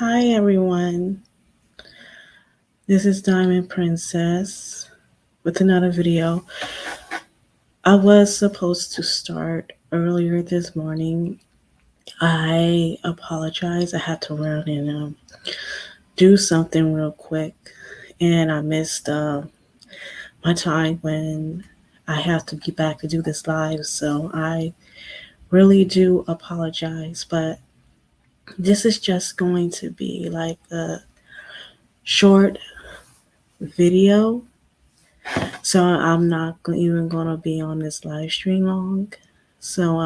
Hi everyone, this is Diamond Princess with another video. I was supposed to start earlier this morning. I apologize. I had to run and do something real quick, and I missed my time when I have to be back to do this live. So I really do apologize, but this is just going to be like a short video. So I'm not even gonna be on this live stream long. So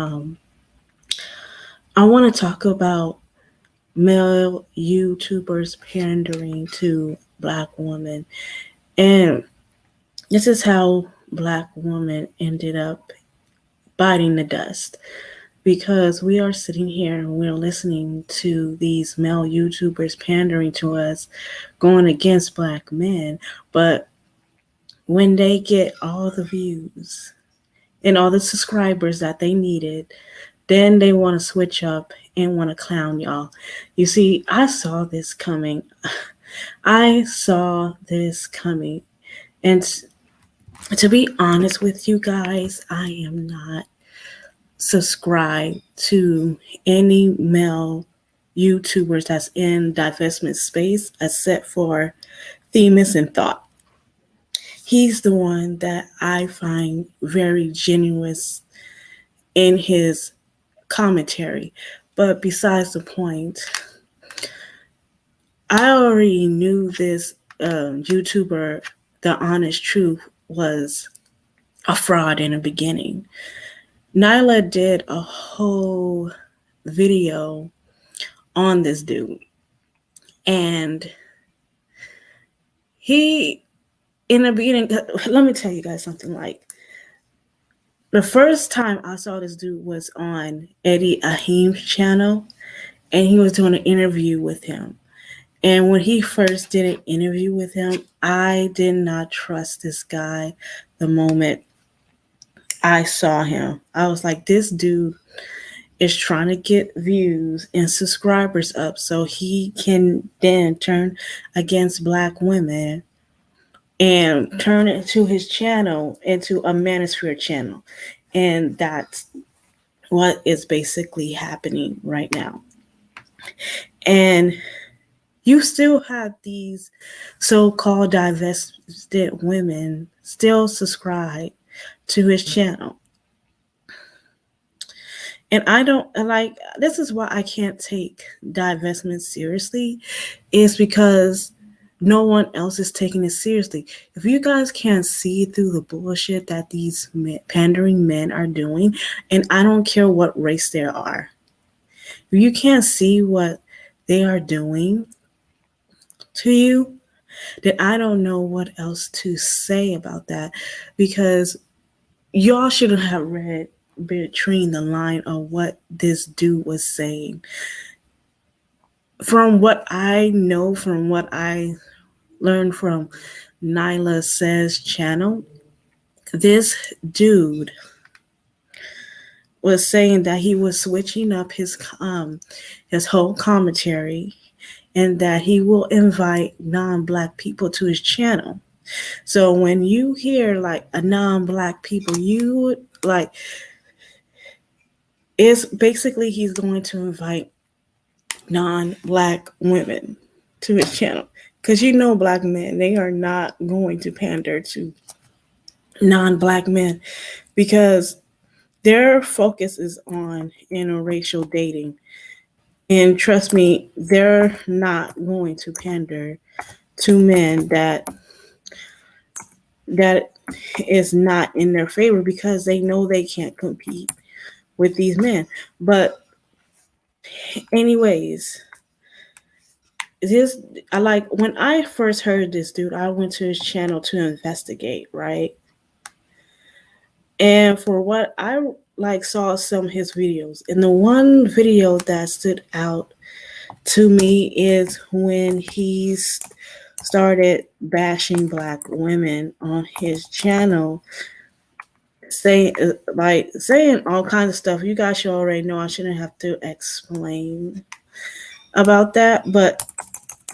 I want to talk about male YouTubers pandering to black women, and this is how black women ended up biting the dust. Because we are sitting here and we're listening to these male YouTubers pandering to us, going against black men, but when they get all the views and all the subscribers that they needed, then they want to switch up and want to clown y'all. You see, I saw this coming. I saw this coming. And to be honest with you guys, I am not subscribed to any male YouTubers that's in divestment space except for Themis and Thought. He's the one that I find very genuine in his commentary. But besides the point, I already knew this YouTuber, The Honest Truth, was a fraud in the beginning. Nyla did a whole video on this dude. And he, in the beginning, let me tell you guys something. Like, the first time I saw this dude was on Eddie Ahim's channel, and he was doing an interview with him. And when he first did an interview with him, I did not trust this guy the moment I saw him. I was like, this dude is trying to get views and subscribers up so he can then turn against black women and turn it to his channel into a manosphere channel. And that's what is basically happening right now. And you still have these so-called divested women still subscribe to his channel. And I don't like, this is why I can't take divestment seriously, is because no one else is taking it seriously. If you guys can't see through the bullshit that these pandering men are doing, and I don't care what race they are, if you can't see what they are doing to you, then I don't know what else to say about that, because y'all shouldn't have read between the line of what this dude was saying. From what I know, from what I learned from Nyla Says channel, this dude was saying that he was switching up his whole commentary, and that he will invite non-black people to his channel. So when you hear like a non-black people, you like, it's basically he's going to invite non-black women to his channel, because you know black men, they are not going to pander to non-black men because their focus is on interracial dating. And trust me, they're not going to pander to men that is not in their favor, because they know they can't compete with these men. But anyways, this, I like, when I first heard this dude, I went to his channel to investigate, right? And for what I like saw some of his videos, and the one video that stood out to me is when he started bashing black women on his channel, saying all kinds of stuff. You guys should already know. I shouldn't have to explain. about that, but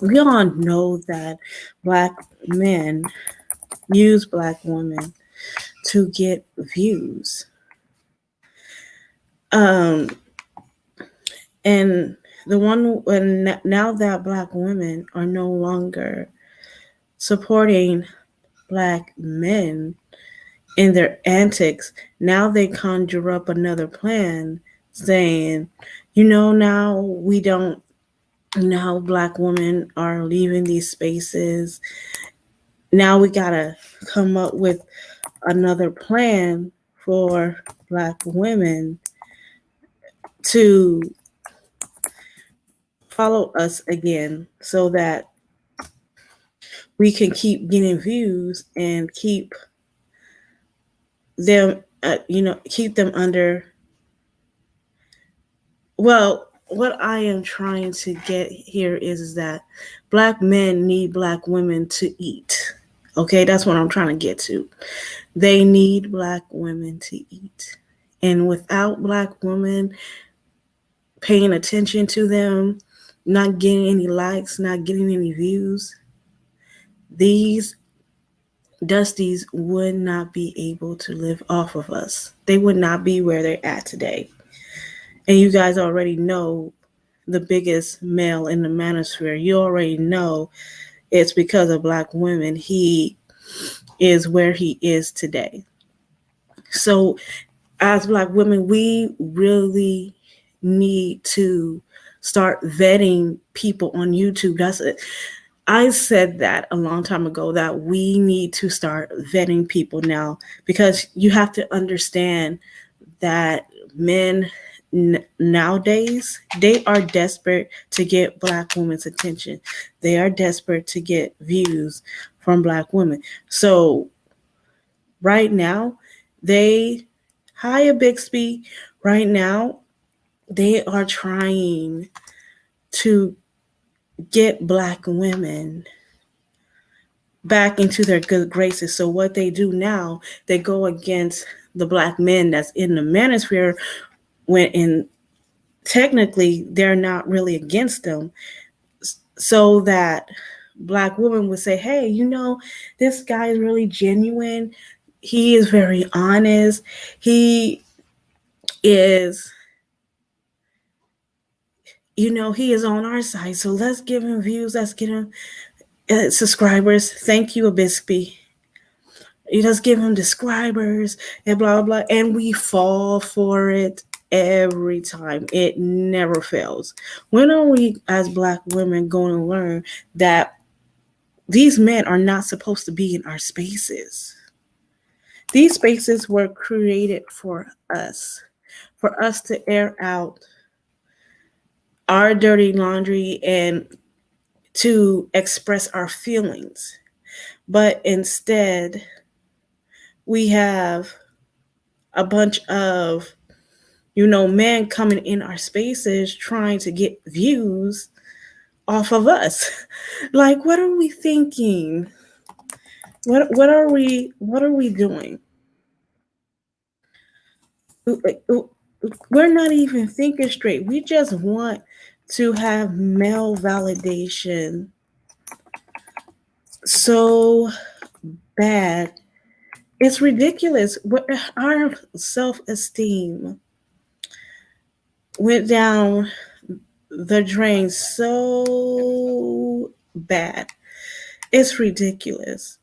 we all know that black men use black women to get views. Um, and the one when now that black women are no longer supporting black men in their antics, now they conjure up another plan saying, now we don't, now black women are leaving these spaces. Now we gotta come up with another plan for black women to follow us again so that we can keep getting views and keep them, keep them under. Well, what I am trying to get here is that black men need black women to eat. Okay, that's what I'm trying to get to. They need black women to eat. And without black women paying attention to them, not getting any likes, not getting any views, these Dusties would not be able to live off of us. They would not be where they're at today. And you guys already know the biggest male in the manosphere. You already know it's because of black women he is where he is today. So as black women, we really need to start vetting people on YouTube. That's it. I said that a long time ago that we need to start vetting people now, because you have to understand that men nowadays, they are desperate to get black women's attention. They are desperate to get views from black women. So right now, they Hiya Bixby. Right now, they are trying to get black women back into their good graces. So what they do now, they go against the black men that's in the manosphere, when in technically they're not really against them, so that black women would say, hey, this guy is really genuine. He is very honest. He is, he is on our side. So let's give him views. Let's get him subscribers. Thank you, Abisby. You just give him subscribers and blah, blah, blah. And we fall for it every time. It never fails. When are we as black women going to learn that these men are not supposed to be in our spaces? These spaces were created for us to air out our dirty laundry and to express our feelings. But instead, we have a bunch of, men coming in our spaces trying to get views off of us. Like, what are we thinking? What are we doing? We're not even thinking straight. We just want to have male validation so bad. It's ridiculous. Our self-esteem went down the drain so bad. It's ridiculous.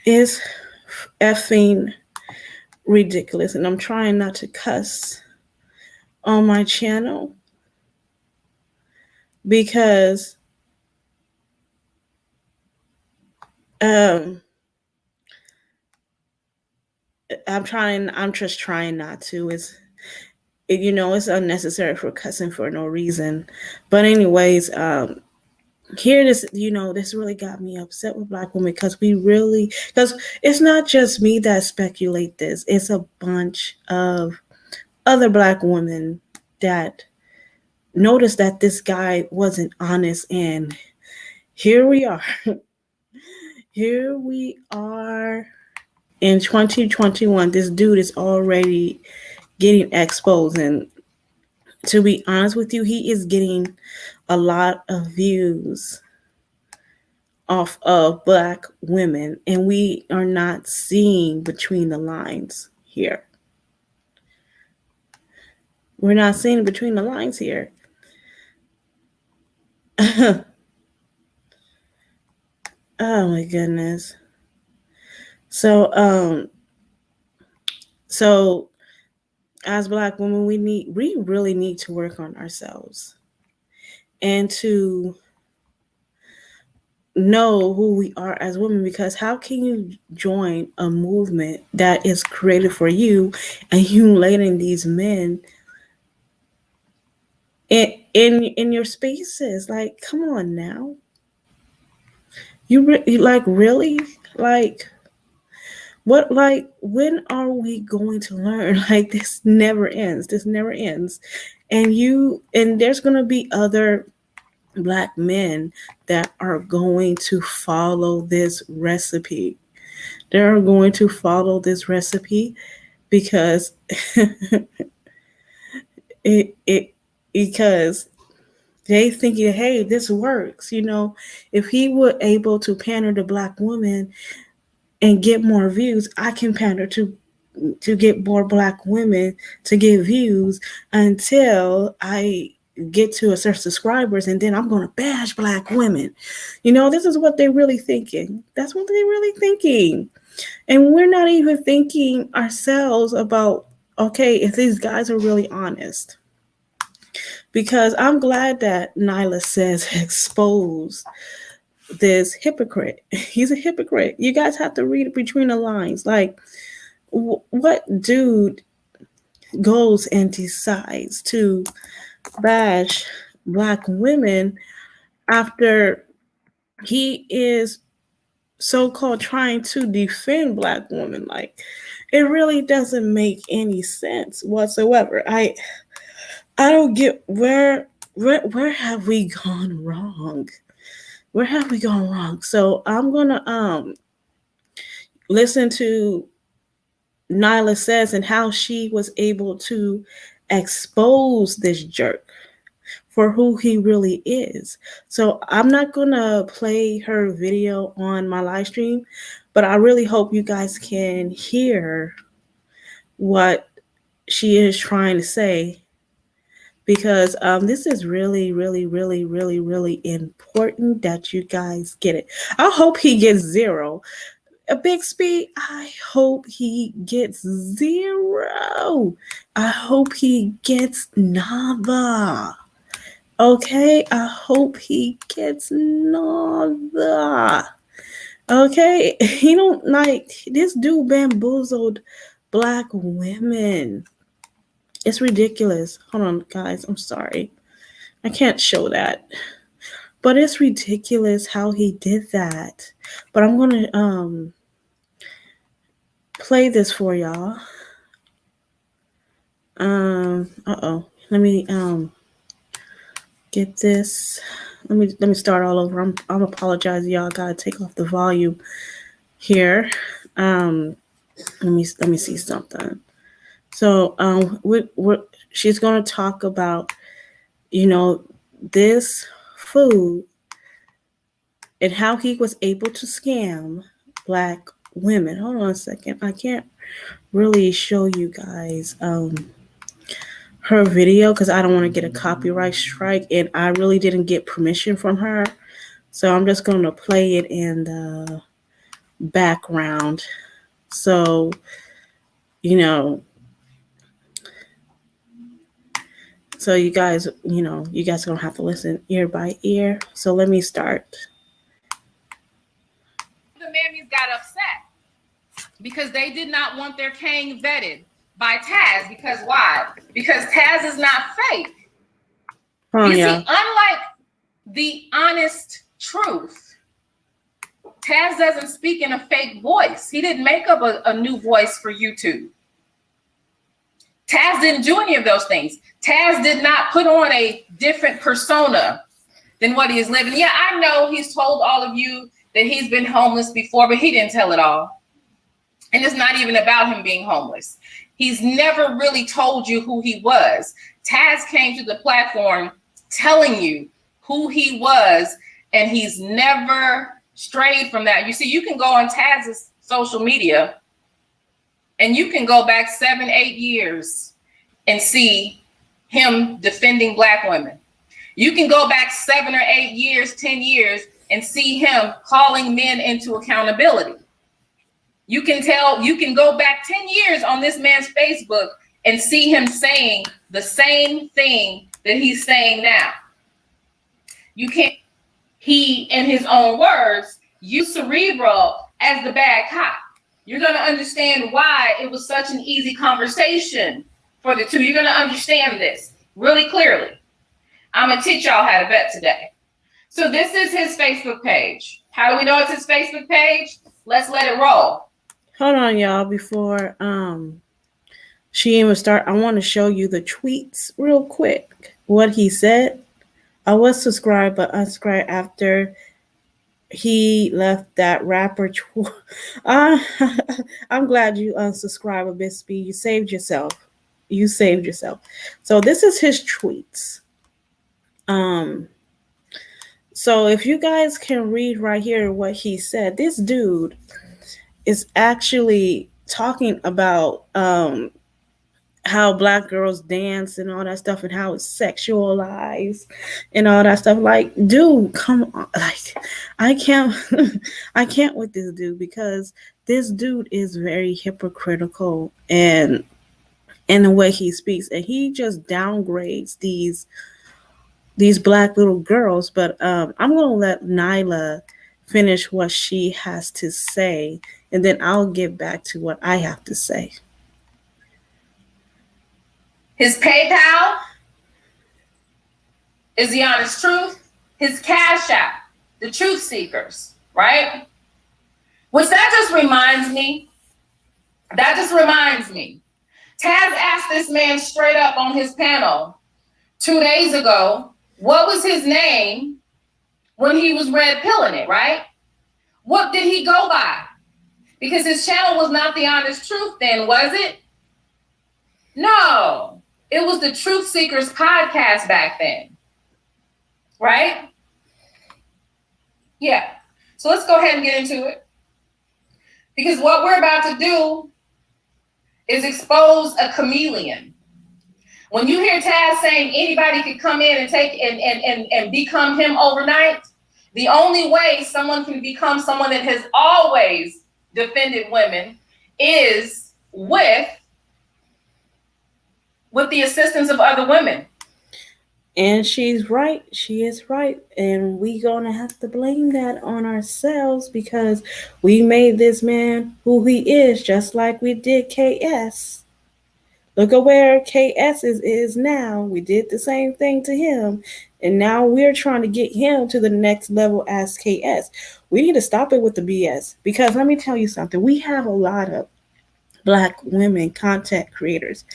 It's effing ridiculous. And I'm trying not to cuss on my channel because I'm just trying not to. It's unnecessary for cussing for no reason. But anyways, here this really got me upset with black women, because it's not just me that speculate this. It's a bunch of other black women that noticed that this guy wasn't honest, and here we are. Here we are in 2021. This dude is already getting exposed, and to be honest with you, he is getting a lot of views off of Black women, and we are not seeing between the lines here. We're not seeing between the lines here. Oh my goodness. So so as Black women, we really need to work on ourselves and to know who we are as women, because how can you join a movement that is created for you and you letting these men in your spaces? Like, come on now. You like, really? Like, what? Like, when are we going to learn? Like, this never ends. This never ends. And there's going to be other Black men that are going to follow this recipe. They're going to follow this recipe because it because they thinking, hey, this works. If he were able to pander to Black women and get more views, I can pander to get more Black women to get views until I get to a certain subscribers, and then I'm going to bash Black women. This is what they're really thinking. That's what they're really thinking. And we're not even thinking ourselves about, okay, if these guys are really honest. Because I'm glad that Nyla says expose this hypocrite. He's a hypocrite. You guys have to read between the lines. Like, what dude goes and decides to bash Black women after he is so-called trying to defend Black women? Like, it really doesn't make any sense whatsoever. I don't get where have we gone wrong? Where have we gone wrong? So I'm gonna listen to Nyla Says and how she was able to expose this jerk for who he really is. So I'm not gonna play her video on my live stream, but I really hope you guys can hear what she is trying to say, because this is really, really, really, really, really important that you guys get it. I hope he gets 0. A Bixby, I hope he gets 0. I hope he gets nada. Okay, I hope he gets nada. Okay, he don't like this dude bamboozled Black women. It's ridiculous. Hold on, guys. I'm sorry. I can't show that. But it's ridiculous how he did that. But I'm going to play this for y'all. Let me get this. Let me start all over. I'm apologizing, y'all. Gotta take off the volume here. Let me see something. So she's going to talk about, this food and how he was able to scam Black women. Hold on a second. I can't really show you guys her video because I don't want to get a copyright strike, and I really didn't get permission from her. So I'm just going to play it in the background. So, so you guys are going to have to listen ear by ear. So let me start. The mammies got upset because they did not want their king vetted by Taz. Because why? Because Taz is not fake. See, unlike the honest truth, Taz doesn't speak in a fake voice. He didn't make up a new voice for YouTube. Taz didn't do any of those things. Taz did not put on a different persona than what he is living. Yeah, I know he's told all of you that he's been homeless before, but he didn't tell it all. And it's not even about him being homeless. He's never really told you who he was. Taz came to the platform telling you who he was, and he's never strayed from that. You see, you can go on Taz's social media and you can go back 7-8 years and see him defending Black women. You can go back 7 or 8 years, 10 years, and see him calling men into accountability. You can go back 10 years on this man's Facebook and see him saying the same thing that he's saying now. He, in his own words, used Cerebral as the bad cop. You're going to understand why it was such an easy conversation for the two. You're going to understand this really clearly. I'm going to teach y'all how to bet today. So this is his Facebook page. How do we know it's his Facebook page? Let's let it roll. Hold on, y'all. Before she even start, I want to show you the tweets real quick. What he said. I was subscribed, but unsubscribed after he left that rapper. I'm glad you unsubscribed, Miss B. You saved yourself. You saved yourself. So this is his tweets. So if you guys can read right here what he said, this dude is actually talking about how Black girls dance and all that stuff, and how it's sexualized and all that stuff. Like, dude, come on. Like, I can't with this dude, because this dude is very hypocritical and in the way he speaks, and he just downgrades these Black little girls. But I'm gonna let Nyla finish what she has to say, and then I'll get back to what I have to say. His PayPal is The Honest Truth. His Cash App, The Truth Seekers, right? Which that just reminds me. Taz asked this man straight up on his panel 2 days ago, what was his name when he was red pilling it, right? What did he go by? Because his channel was not The Honest Truth then, was it? No. It was the Truth Seekers podcast back then, right? Yeah. So let's go ahead and get into it. Because what we're about to do is expose a chameleon. When you hear Taz saying anybody could come in and take and become him overnight, the only way someone can become someone that has always defended women is with the assistance of other women. And she's right. She is right. And we gonna have to blame that on ourselves, because we made this man who he is, just like we did KS. Look at where KS is now. We did the same thing to him. And now we're trying to get him to the next level as KS. We need to stop it with the BS. Because let me tell you something. We have a lot of Black women content creators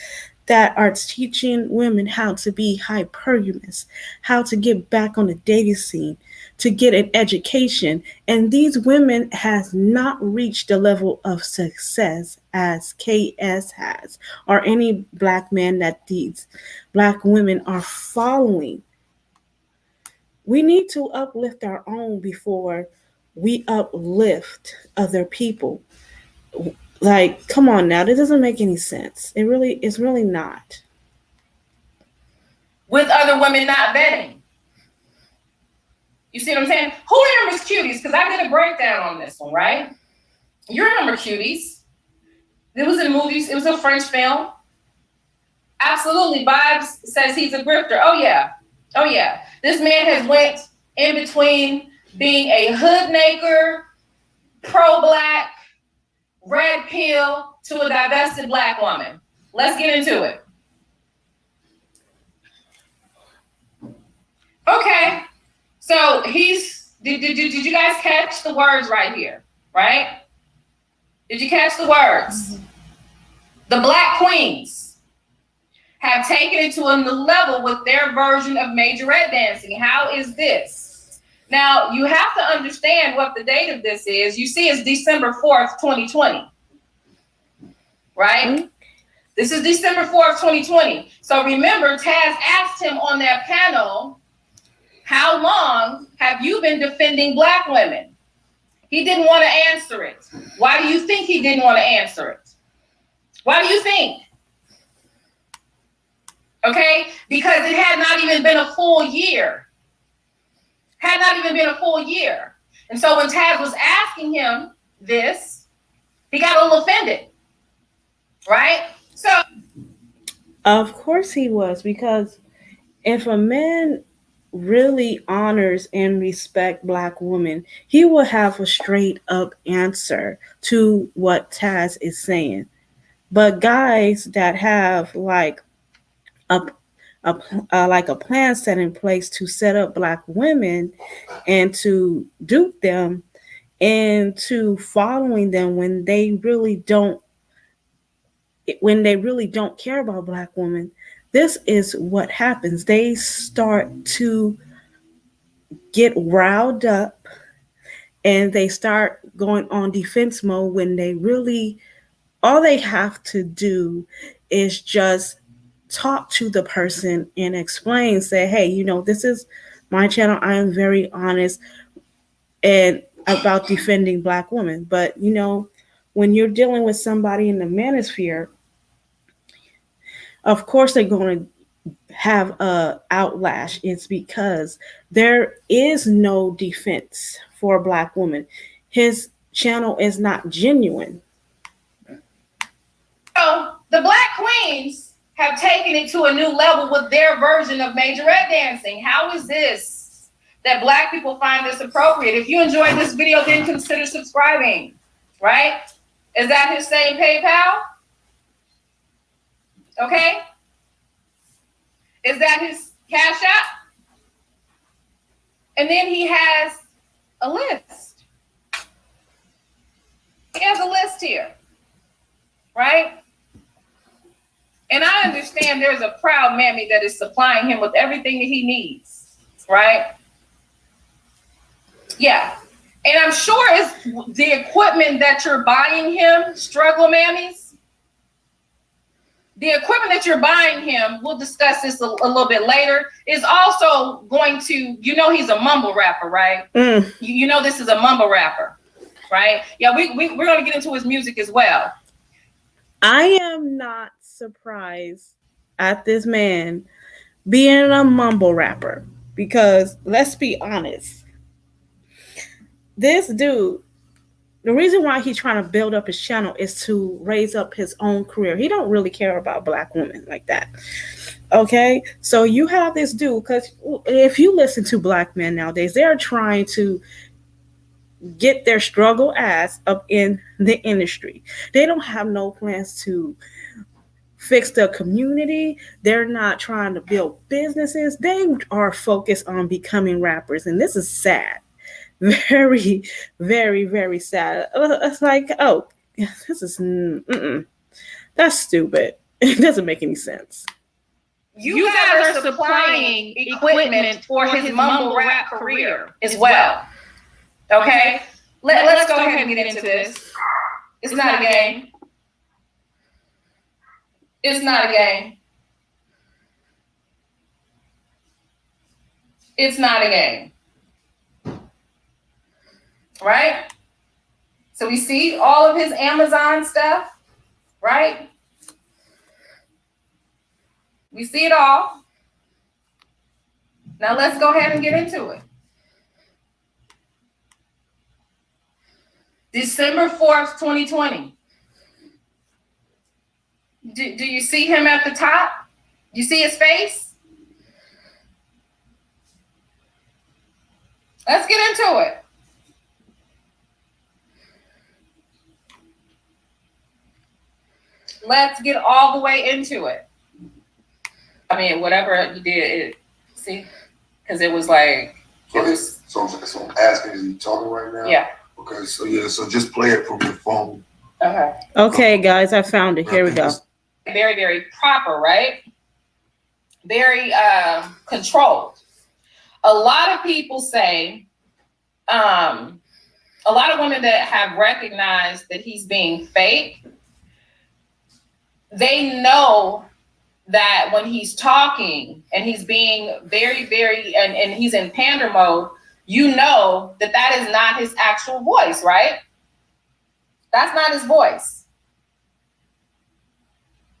that are teaching women how to be hypergamous, how to get back on the dating scene, to get an education. And these women has not reached the level of success as KS has, or any Black man that these Black women are following. We need to uplift our own before we uplift other people. Like, come on now, this doesn't make any sense. It's really not. With other women not vetting. You see what I'm saying? Who remembers Cuties? Because I did a breakdown on this one, right? You remember Cuties. It was in movies. It was a French film. Absolutely. Vibes says he's a grifter. Oh, yeah. Oh, yeah. This man has went in between being a hoodmaker, pro-Black, red pill, to a divested Black woman. Let's get into it. Okay. So did you guys catch the words right here? Right? Did you catch the words? Mm-hmm. The Black queens have taken it to a new level with their version of majorette dancing. How is this? Now, you have to understand what the date of this is. You see, it's December 4th, 2020. Right? Mm-hmm. This is December 4th, 2020. So remember, Taz asked him on that panel, how long have you been defending Black women? He didn't want to answer it. Why do you think he didn't want to answer it? Why do you think? Okay, because it had not even been a full year. Had not even been a full year. And so when Taz was asking him this, he got a little offended, right? So, of course he was, because if a man really honors and respect Black women, he will have a straight up answer to what Taz is saying. But guys that have like a plan set in place to set up Black women and to dupe them into following them when they really don't care about Black women, this is what happens. They start to get riled up and they start going on defense mode when they really, all they have to do is just talk to the person and explain, say, hey, this is my channel. I am very honest and about defending Black women. But, when you're dealing with somebody in the manosphere, of course they're going to have a outlash. It's because there is no defense for Black women. His channel is not genuine. So the Black queens have taken it to a new level with their version of majorette dancing. How is this that Black people find this appropriate? If you enjoyed this video, then consider subscribing, right? Is that his same PayPal? Okay. Is that his Cash App? And then he has a list. He has a list here, right? And I understand there's a proud mammy that is supplying him with everything that he needs, right? Yeah. And I'm sure it's the equipment that you're buying him, struggle mammies. The equipment that you're buying him, we'll discuss this a little bit later, is also going to, he's a mumble rapper, right? This is a mumble rapper, right? Yeah, we're going to get into his music as well. I am not surprised at this man being a mumble rapper, because let's be honest, this dude, the reason why he's trying to build up his channel is to raise up his own career. He don't really care about Black women like that. Okay, so you have this dude, because if you listen to Black men nowadays, they're trying to get their struggle ass up in the industry. They don't have no plans to fix the community. They're not trying to build businesses. They are focused on becoming rappers, and this is sad. Very, very, very sad. It's like, oh, this is that's stupid. It doesn't make any sense. You guys are supplying equipment for his mumble rap career as well. Okay, let's go ahead and get into this. It's not a game. It's not a game. It's not a game. Right? So we see all of his Amazon stuff, right? We see it all. Now let's go ahead and get into it. December 4th, 2020. Do you see him at the top? You see his face? Let's get into it. Let's get all the way into it. I mean, whatever you did, see? Because it was like, So I'm asking, is he talking right now? Yeah. Okay, so just play it from your phone. Okay. Okay, guys, I found it. Here we go. Very, very proper, right? Very controlled. A lot of people say, a lot of women that have recognized that he's being fake they know that when he's talking and he's being very, very, and he's in pander mode, you know that that is not his actual voice, right? That's not his voice.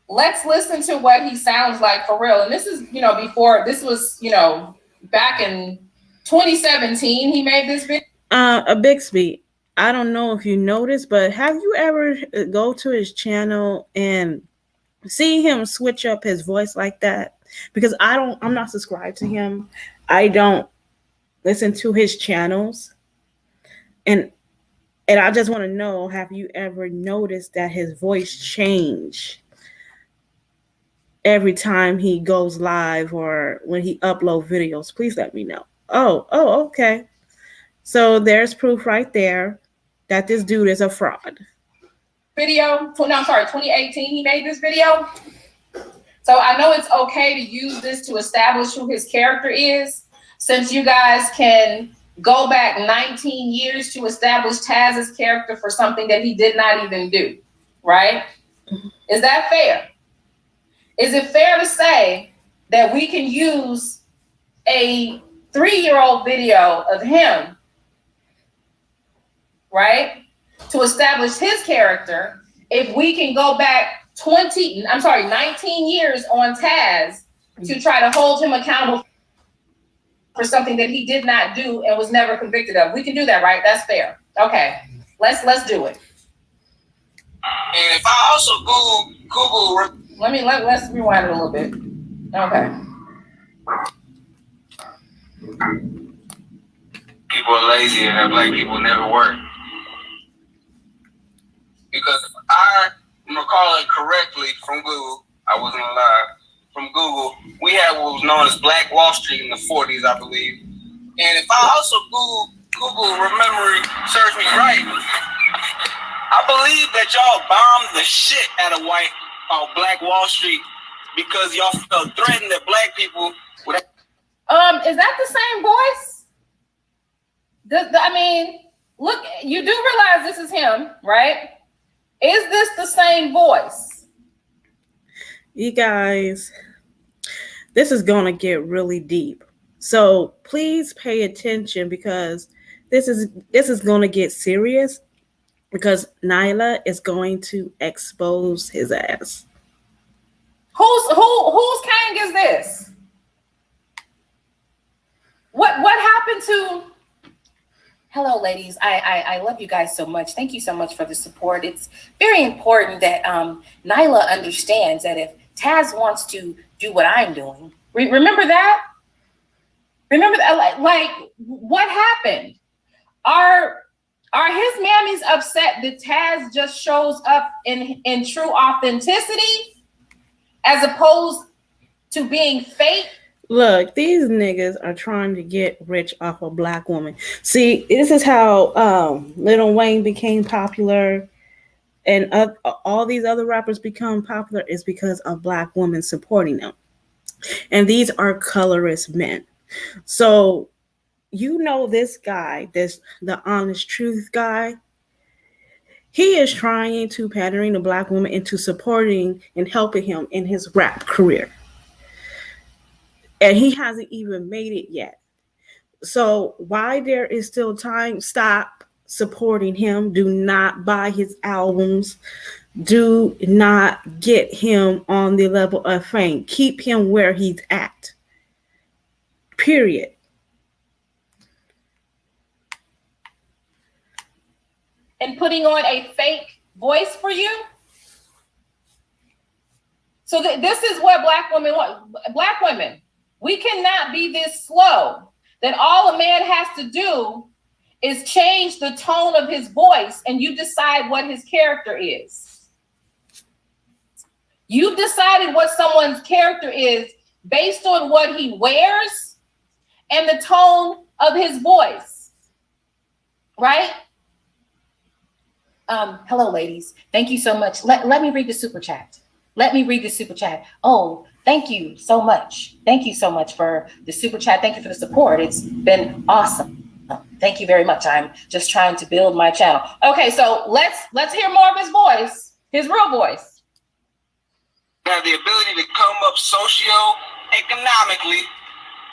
Let's listen to what he sounds like for real. And this is, before, this was, back in 2017, he made this video. A Bixby, I don't know if you noticed, but have you ever go to his channel and see him switch up his voice like that? Because I'm not subscribed to him. I don't listen to his channels. And I just want to know, have you ever noticed that his voice change every time he goes live or when he uploads videos? Please let me know. Oh, okay. So there's proof right there that this dude is a fraud. 2018, he made this video. So I know it's okay to use this to establish who his character is, since you guys can go back 19 years to establish Taz's character for something that he did not even do, right? Is that fair? Is it fair to say that we can use a 3-year-old video of him, right, to establish his character, if we can go back 19 years on Taz to try to hold him accountable for something that he did not do and was never convicted of? We can do that, right? That's fair. Okay, let's do it. And if I also Google, let's rewind it a little bit. Okay. People are lazy and that black people never work. Because if I recall it correctly from Google, I wasn't alive. From Google, we had what was known as Black Wall Street in the 40s, I believe. And if I also Google memory serves me right, I believe that y'all bombed the shit out of Black Wall Street because y'all felt threatened that black people would. Is that the same voice? I mean, look, you do realize this is him, right? Is this the same voice? You guys, this is going to get really deep. So please pay attention, because this is going to get serious, because Nyla is going to expose his ass. Whose Kang is this? What happened to? Hello, ladies. I love you guys so much. Thank you so much for the support. It's very important that Nyla understands that if Taz wants to do what I'm doing, remember that? Remember that? Like what happened? Are his mammies upset that Taz just shows up in true authenticity as opposed to being fake? Look, these niggas are trying to get rich off a black woman. See, this is how Lil Wayne became popular, and all these other rappers become popular is because of black women supporting them. And these are colorist men. So, this guy, the honest truth guy, he is trying to pattern the black woman into supporting and helping him in his rap career. And he hasn't even made it yet. So while there is still time, stop supporting him. Do not buy his albums. Do not get him on the level of fame. Keep him where he's at. Period. And putting on a fake voice for you? So this is what black women want. Black women, we cannot be this slow that all a man has to do is change the tone of his voice and you decide what his character is. You've decided what someone's character is based on what he wears and the tone of his voice, right? Hello, ladies. Thank you so much. Let me read the super chat. Oh, thank you so much. Thank you so much for the super chat. Thank you for the support. It's been awesome. Thank you very much. I'm just trying to build my channel. Okay, so let's hear more of his voice, his real voice. have the ability to come up socio-economically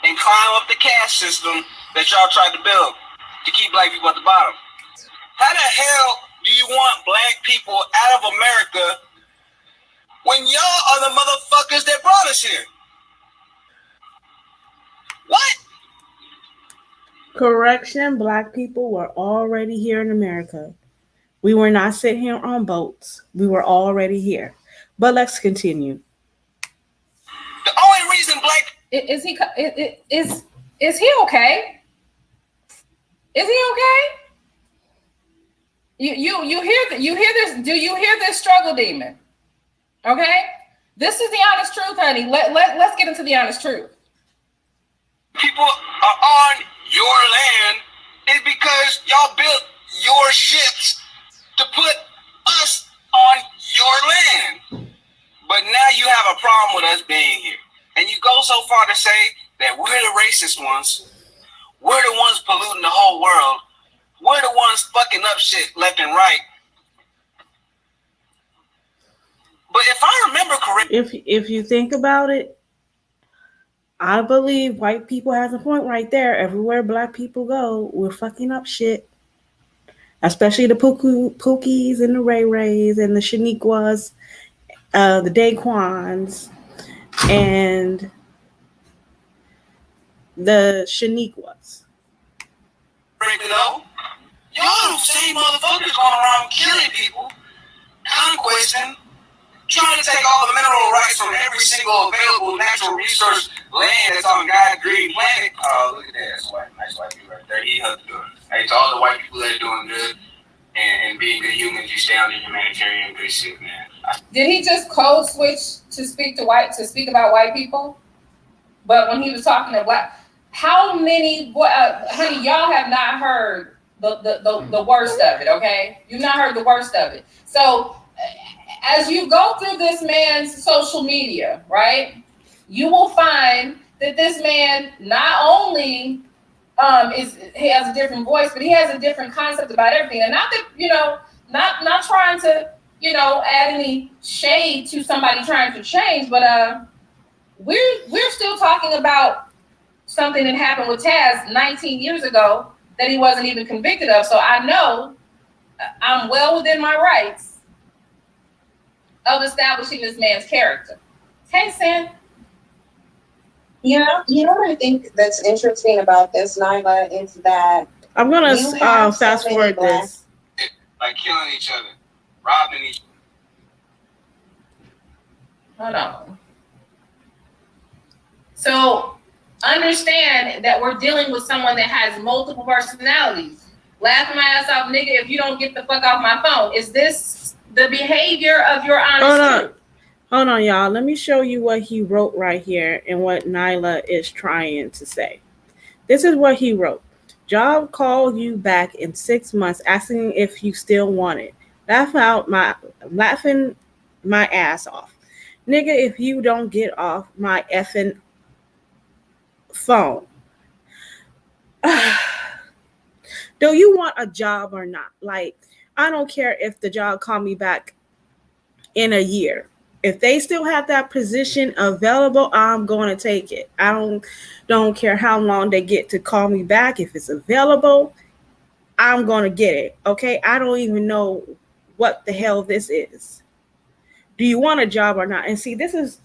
and climb up the caste system that y'all tried to build to keep black people at the bottom. How the hell do you want black people out of America when y'all are the motherfuckers that brought us here? What? Correction, black people were already here in America. We were not sitting here on boats. We were already here. But let's continue. The only reason black Is he okay? Is he okay? You hear this? Do you hear this struggle demon? Okay, this is the honest truth, honey. Let's get into the honest truth. people are on your land is because y'all built your ships to put us on your land. But now you have a problem with us being here. And you go so far to say that we're the racist ones. We're the ones polluting the whole world. We're the ones fucking up shit left and right. But if I remember correctly, if you think about it, I believe white people has a point right there. Everywhere black people go, we're fucking up shit. Especially the Pookies and the Ray Rays and the Shaniquas, the Daquans, and the Shaniquas. Y'all the same motherfuckers going around killing people, conquesting, trying to take all the mineral rights from every single available natural resource land that's on God's green planet. Oh, look at that. That's white. Nice white people right there. He hooked good. Hey, to all the white people that are doing good and being good humans, you stay on the humanitarian good shit, man. Did he just code switch to speak about white people? But when he was talking to black, how many, honey, y'all have not heard the worst of it, okay? You've not heard the worst of it. So as you go through this man's social media, right, you will find that this man not only he has a different voice, but he has a different concept about everything. And not that, not trying to, add any shade to somebody trying to change, but we're still talking about something that happened with Taz 19 years ago that he wasn't even convicted of. So I know I'm well within my rights of establishing this man's character. Hey, Sam. You know what I think that's interesting about this, Nyla, is that I'm gonna fast forward this. Like killing each other, robbing each other. Hold on. So understand that we're dealing with someone that has multiple personalities. Laughing my ass off, nigga, if you don't get the fuck off my phone. Is this the behavior of your honest truth? Hold on, y'all. Let me show you what he wrote right here and what Nyla is trying to say. This is what he wrote. Job called you back in 6 months asking if you still want it. Laughing my ass off. Nigga, if you don't get off my effing phone. Do you want a job or not? Like, I don't care if the job call me back in a year. If they still have that position available, I'm going to take it. I don't care how long they get to call me back. If it's available, I'm going to get it. Okay? I don't even know what the hell this is. Do you want a job or not? And see, this is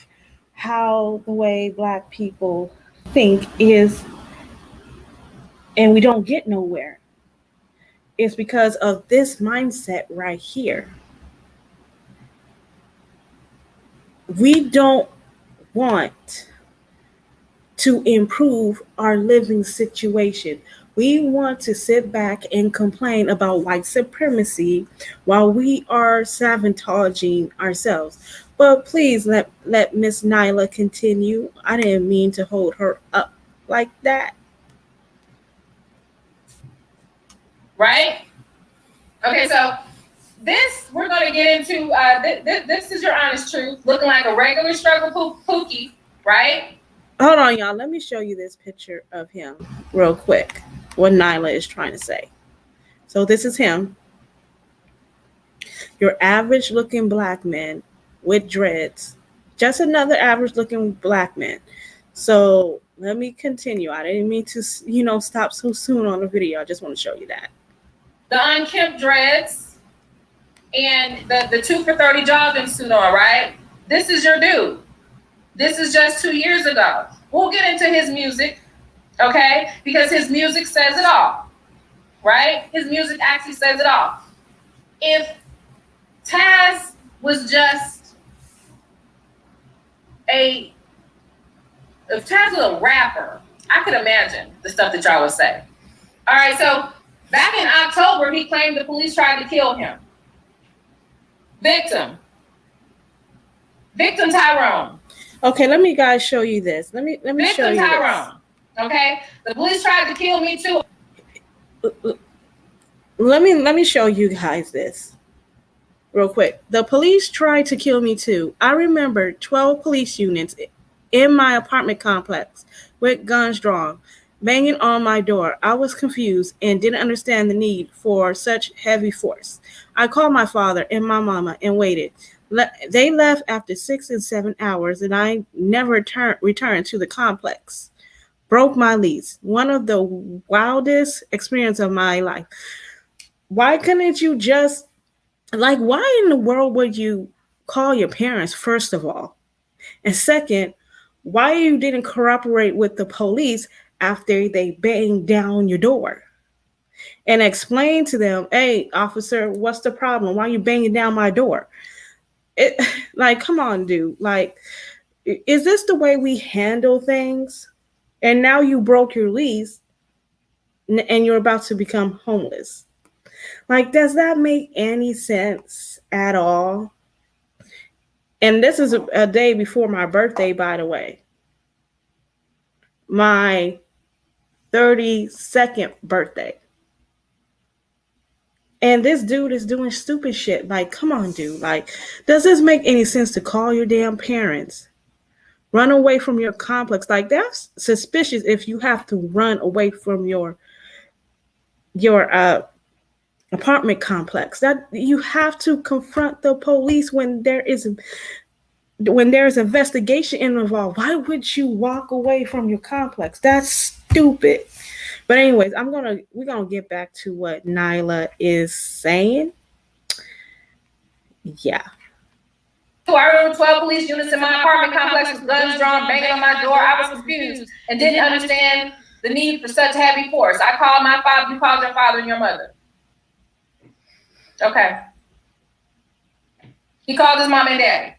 how the way black people think is, and we don't get nowhere. It's because of this mindset right here. We don't want to improve our living situation. We want to sit back and complain about white supremacy while we are sabotaging ourselves. But please let Miss Nyla continue. I didn't mean to hold her up like that. Right? Okay, so this we're going to get into. This is your honest truth, looking like a regular struggle Pookie, right? Hold on, y'all. Let me show you this picture of him real quick. What Nyla is trying to say. So this is him. Your average looking black man with dreads, just another average looking black man. So let me continue. I didn't mean to, stop so soon on the video. I just want to show you that. The unkempt dreads and the 2 for $30 jogging suit on, right? This is your dude. This is just 2 years ago. We'll get into his music, okay? Because his music says it all, right? His music actually says it all. If Taz was just if Taz was a rapper, I could imagine the stuff that y'all would say. All right, so back in October, he claimed the police tried to kill him. Victim Tyrone. Okay, let me guys show you this. Let me show you Tyrone. This. Okay, the police tried to kill me too. Let me show you guys this real quick. The police tried to kill me too. I remember 12 police units in my apartment complex with guns drawn, banging on my door. I was confused and didn't understand the need for such heavy force. I called my father and my mama and waited. They left after 6 and 7 hours, and I never returned to the complex. Broke my lease. One of the wildest experiences of my life. Why couldn't you just, why in the world would you call your parents, first of all? And second, why you didn't cooperate with the police after they banged down your door? And explain to them, hey, officer, what's the problem? Why are you banging down my door? Come on, dude. Is this the way we handle things? And now you broke your lease and you're about to become homeless. Does that make any sense at all? And this is a day before my birthday, by the way. My 32nd birthday. And this dude is doing stupid shit. Come on, dude. Does this make any sense to call your damn parents? Run away from your complex. That's suspicious if you have to run away from your apartment complex. That you have to confront the police when there's investigation involved. Why would you walk away from your complex? That's stupid. But anyways, we're gonna get back to what Nyla is saying. Yeah. So I remember 12 police units in my apartment complex with guns drawn, banging on my door. I was confused and didn't understand the need for such heavy force. I called my father, you called your father and your mother. Okay. He called his mom and daddy.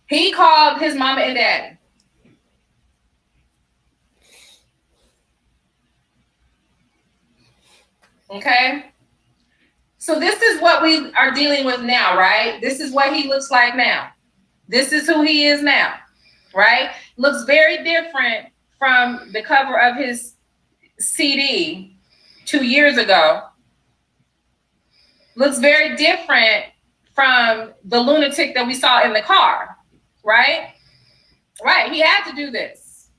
He called his mama and daddy. Okay. So this is what we are dealing with now, right? This is what he looks like now. This is who he is now, right? Looks very different from the cover of his CD 2 years ago. Looks very different from the lunatic that we saw in the car, right? Right, he had to do this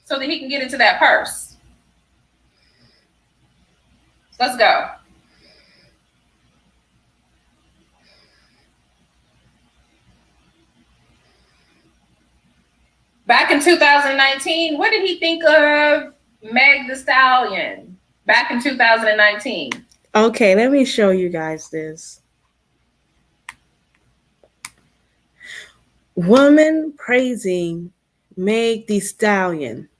so that he can get into that purse. Let's go. Back in 2019, what did he think of Meg Thee Stallion back in 2019? Okay, let me show you guys this. Woman praising Meg Thee Stallion.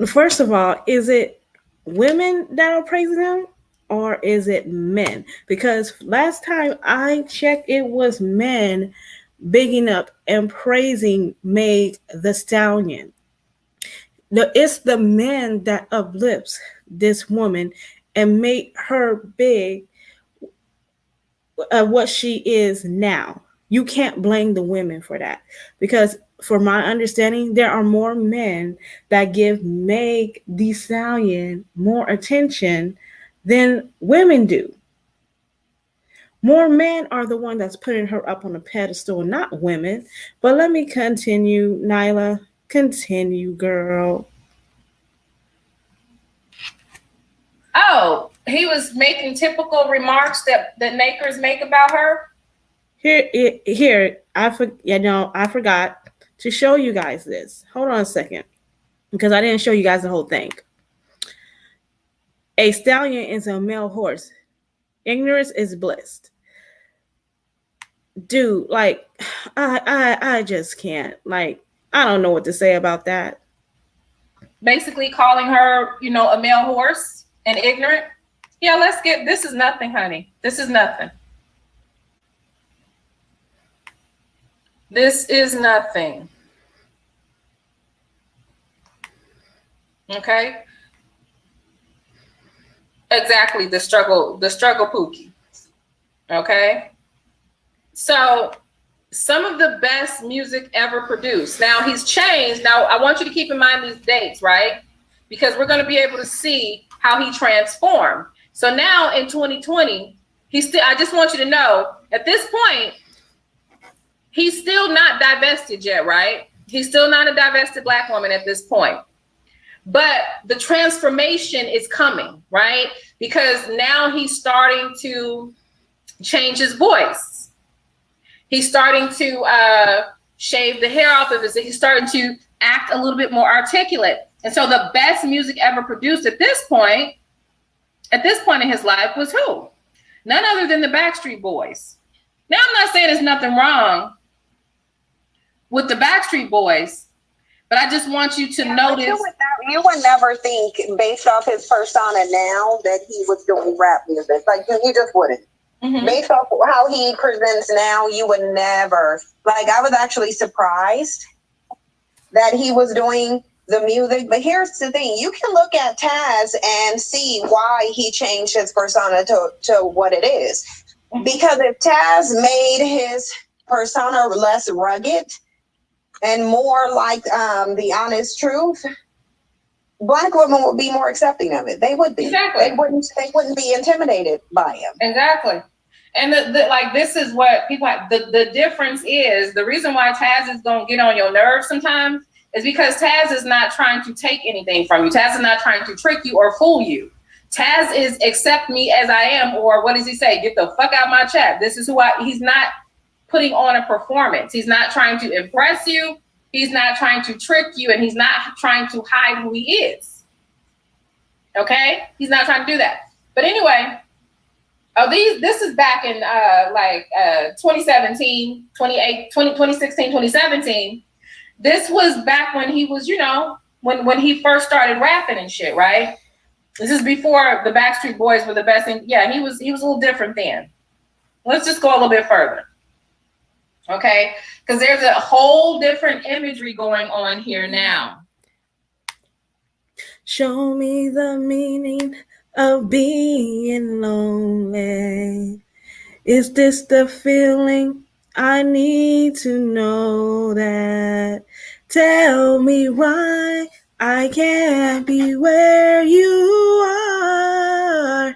First of all, is it women that are praising him or is it men? Because last time I checked, it was men bigging up and praising Meg Thee Stallion. It's the men that uplifts this woman and make her big what she is now. You can't blame the women for that, because for my understanding, there are more men that give Meg Thee Stallion more attention than women do. More men are the one that's putting her up on a pedestal, not women. But let me continue, Nyla. Continue, girl. Oh, he was making typical remarks that Nakers make about her. Here, I forgot to show you guys this. Hold on a second, because I didn't show you guys the whole thing. A stallion is a male horse. Ignorance is bliss. Dude, like, I just can't. Like, I don't know what to say about that. Basically calling her, a male horse and ignorant. Yeah, this is nothing, honey. This is nothing. This is nothing. Okay? Exactly, the struggle Pookie. Okay? So, some of the best music ever produced. Now, he's changed. Now, I want you to keep in mind these dates, right? Because we're going to be able to see how he transformed. So now in 2020, I just want you to know, at this point, he's still not divested yet, right? He's still not a divested Black woman at this point. But the transformation is coming, right? Because now he's starting to change his voice. He's starting to shave the hair off of his. He's starting to act a little bit more articulate. And so the best music ever produced at this point in his life was who? None other than the Backstreet Boys. Now, I'm not saying there's nothing wrong with the Backstreet Boys, but I just want you to notice. You would never think, based off his persona now, that he was doing rap music. Like, you just wouldn't. Mm-hmm. Based off how he presents now, you would never. Like, I was actually surprised that he was doing the music. But here's the thing. You can look at Taz and see why he changed his persona to what it is. Because if Taz made his persona less rugged and more like the honest truth, Black women would be more accepting of it. They would be. Exactly. They wouldn't be intimidated by him. Exactly. And this is what people have. The difference is, the reason why Taz is going to get on your nerves sometimes is because Taz is not trying to take anything from you. Taz is not trying to trick you or fool you. Taz is accept me as I am, or what does he say? Get the fuck out my chat. This is he's not putting on a performance. He's not trying to impress you. He's not trying to trick you, and he's not trying to hide who he is. Okay? He's not trying to do that. But anyway, this is back in 2017, 2016, 2017. This was back when he was, when he first started rapping and shit, right? This is before the Backstreet Boys were the best thing. Yeah, he was a little different then. Let's just go a little bit further. Okay? Because there's a whole different imagery going on here now. Show me the meaning of being lonely. Is this the feeling? I need to know that. Tell me why I can't be where you are.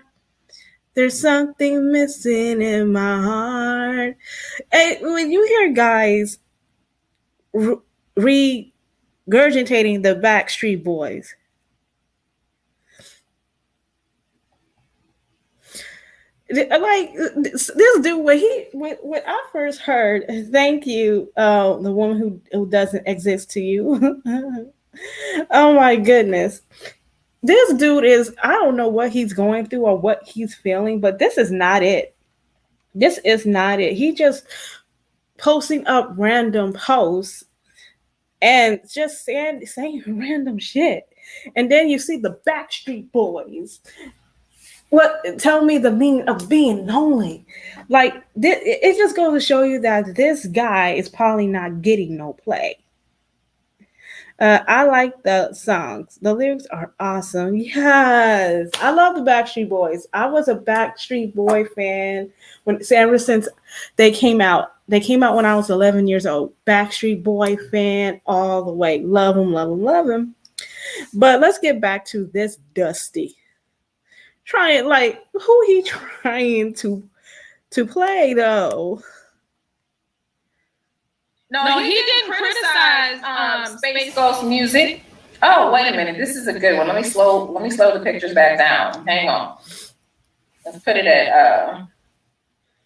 There's something missing in my heart. Hey, when you hear guys regurgitating the Backstreet Boys, like this dude, when I first heard, thank you, the woman who doesn't exist to you. Oh my goodness. This dude I don't know what he's going through or what he's feeling, but this is not it. This is not it. He just posting up random posts and just saying random shit. And then you see the Backstreet Boys. Tell me the meaning of being lonely. Like, it just goes to show you that this guy is probably not getting no play. I like the songs. The lyrics are awesome. Yes, I love the Backstreet Boys. I was a Backstreet Boy fan ever since they came out. They came out when I was 11 years old. Backstreet Boy fan all the way. Love them, love them, love them. But let's get back to this Dusty. Who he trying to play though? No, he didn't criticize Space Ghost music. Oh, wait a minute. This is a good one. Let me slow the pictures back down. Hang on. let's put it at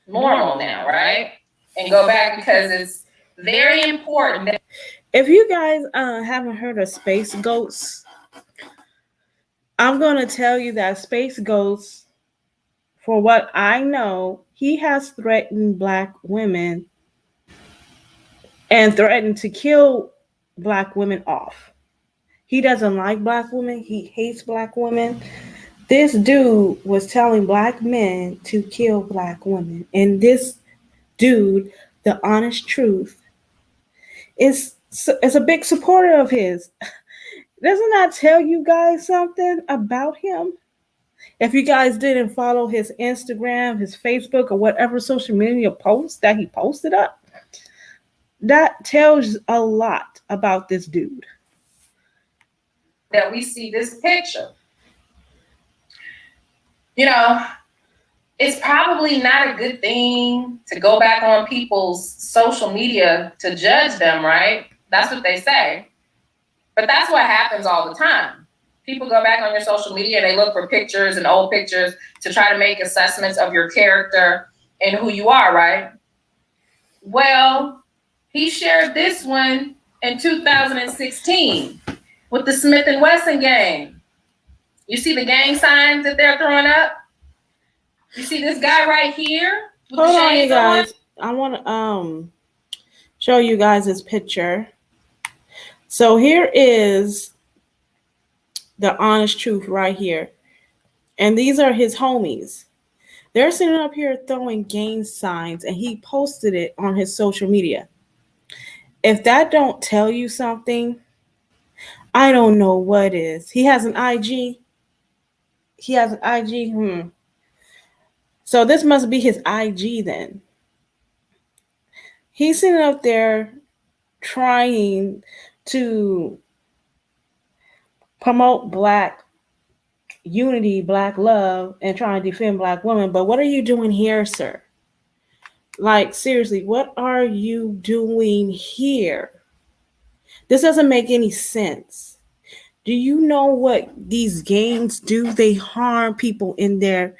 normal now, right? And go back because it's very important that If you guys haven't heard of Space Ghosts, I'm going to tell you that Space Ghosts, for what I know, he has threatened Black women and threatened to kill Black women off. He doesn't like Black women. He hates Black women. This dude was telling Black men to kill Black women. And this dude, the honest truth, is a big supporter of his. Doesn't that tell you guys something about him? If you guys didn't follow his Instagram, his Facebook, or whatever social media post that he posted up, that tells a lot about this dude. that we see this picture. You know, it's probably not a good thing to go back on people's social media to judge them, right? That's what they say. But that's what happens all the time. People go back on your social media and they look for pictures and old pictures to try to make assessments of your character and who you are, right? Well, he shared this one in 2016 with the Smith & Wesson gang. You see the gang signs that they're throwing up? You see this guy right here? With Hold the on, you shades guys. I want to show you guys this picture. So here is the honest truth right here. And these are his homies. They're sitting up here throwing gang signs, and he posted it on his social media. If that don't tell you something, I don't know what is. He has an IG. He has an IG. So this must be his IG then. He's sitting up there trying to promote Black unity, Black love, and trying to defend Black women. But what are you doing here, sir? Like, seriously, what are you doing here? This doesn't make any sense. Do you know what these gangs do? They harm people in their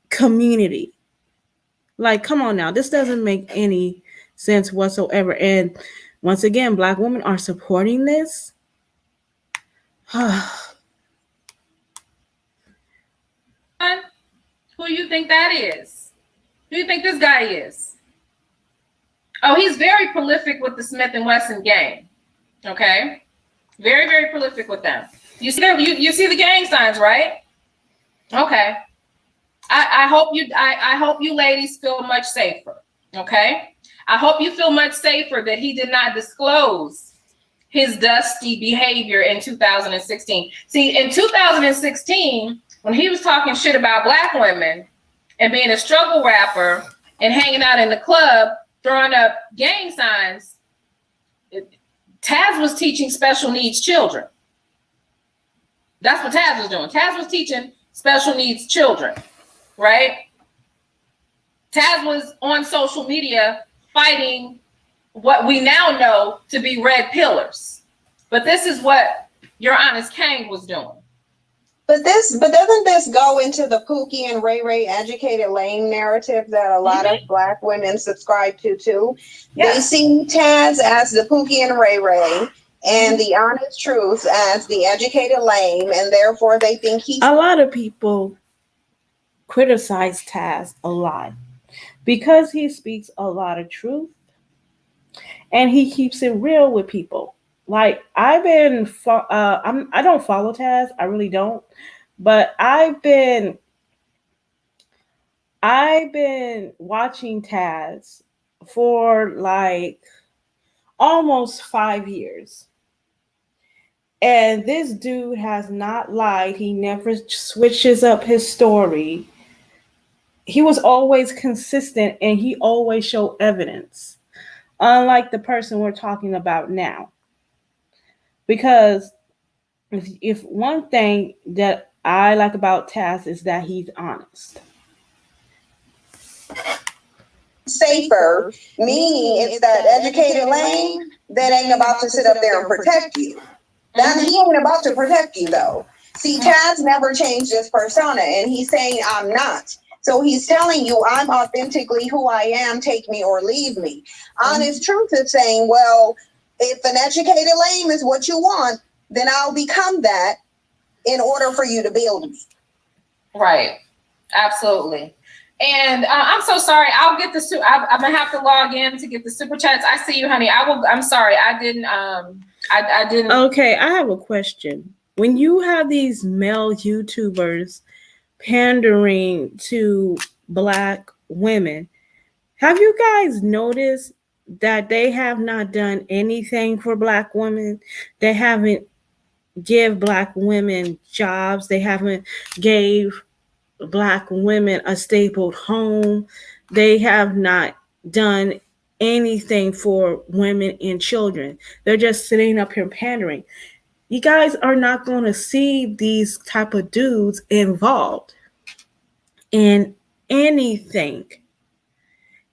community. Like, come on now. This doesn't make any sense whatsoever. And once again, Black women are supporting this. Who do you think that is? Who do you think this guy is? Oh, he's very prolific with the Smith & Wesson gang. Okay? Very, very prolific with them. You see you see the gang signs, right? Okay. I hope you ladies feel much safer. Okay? I hope you feel much safer that he did not disclose his dusty behavior in 2016. See, in 2016, when he was talking shit about Black women and being a struggle rapper and hanging out in the club, throwing up gang signs, Taz was teaching special needs children. That's what Taz was doing. Taz was teaching special needs children, right? Taz was on social media fighting what we now know to be red pillars. But this is what Your Honest Kang was doing. But doesn't this go into the Pookie and Ray Ray educated lame narrative that a lot of Black women subscribe to too? Yes. They see Taz as the Pookie and Ray Ray and the honest truth as the educated lame, and therefore they think he's... A lot of people criticize Taz a lot because he speaks a lot of truth and he keeps it real with people. Like, I don't follow Taz, I really don't, but I've been watching Taz for like almost 5 years. And this dude has not lied. He never switches up his story. He was always consistent and he always showed evidence, unlike the person we're talking about now. Because if one thing that I like about Taz is that he's honest. Safer, meaning it's that educated lame that ain't about to sit up there and protect you. That he ain't about to protect you though. See, Taz never changed his persona, and he's saying I'm not. So he's telling you I'm authentically who I am, take me or leave me. Honest truth is saying, well, if an educated lame is what you want, then I'll become that in order for you to build me. Right. Absolutely. And I'm so sorry. I'll get the I'm gonna have to log in to get the super chats. I see you, honey. I'm sorry. I didn't. I didn't. Okay, I have a question. When you have these male YouTubers pandering to Black women, have you guys noticed that they have not done anything for Black women? They haven't give Black women jobs. They haven't gave Black women a stable home. They have not done anything for women and children. They're just sitting up here pandering. You guys are not going to see these type of dudes involved in anything.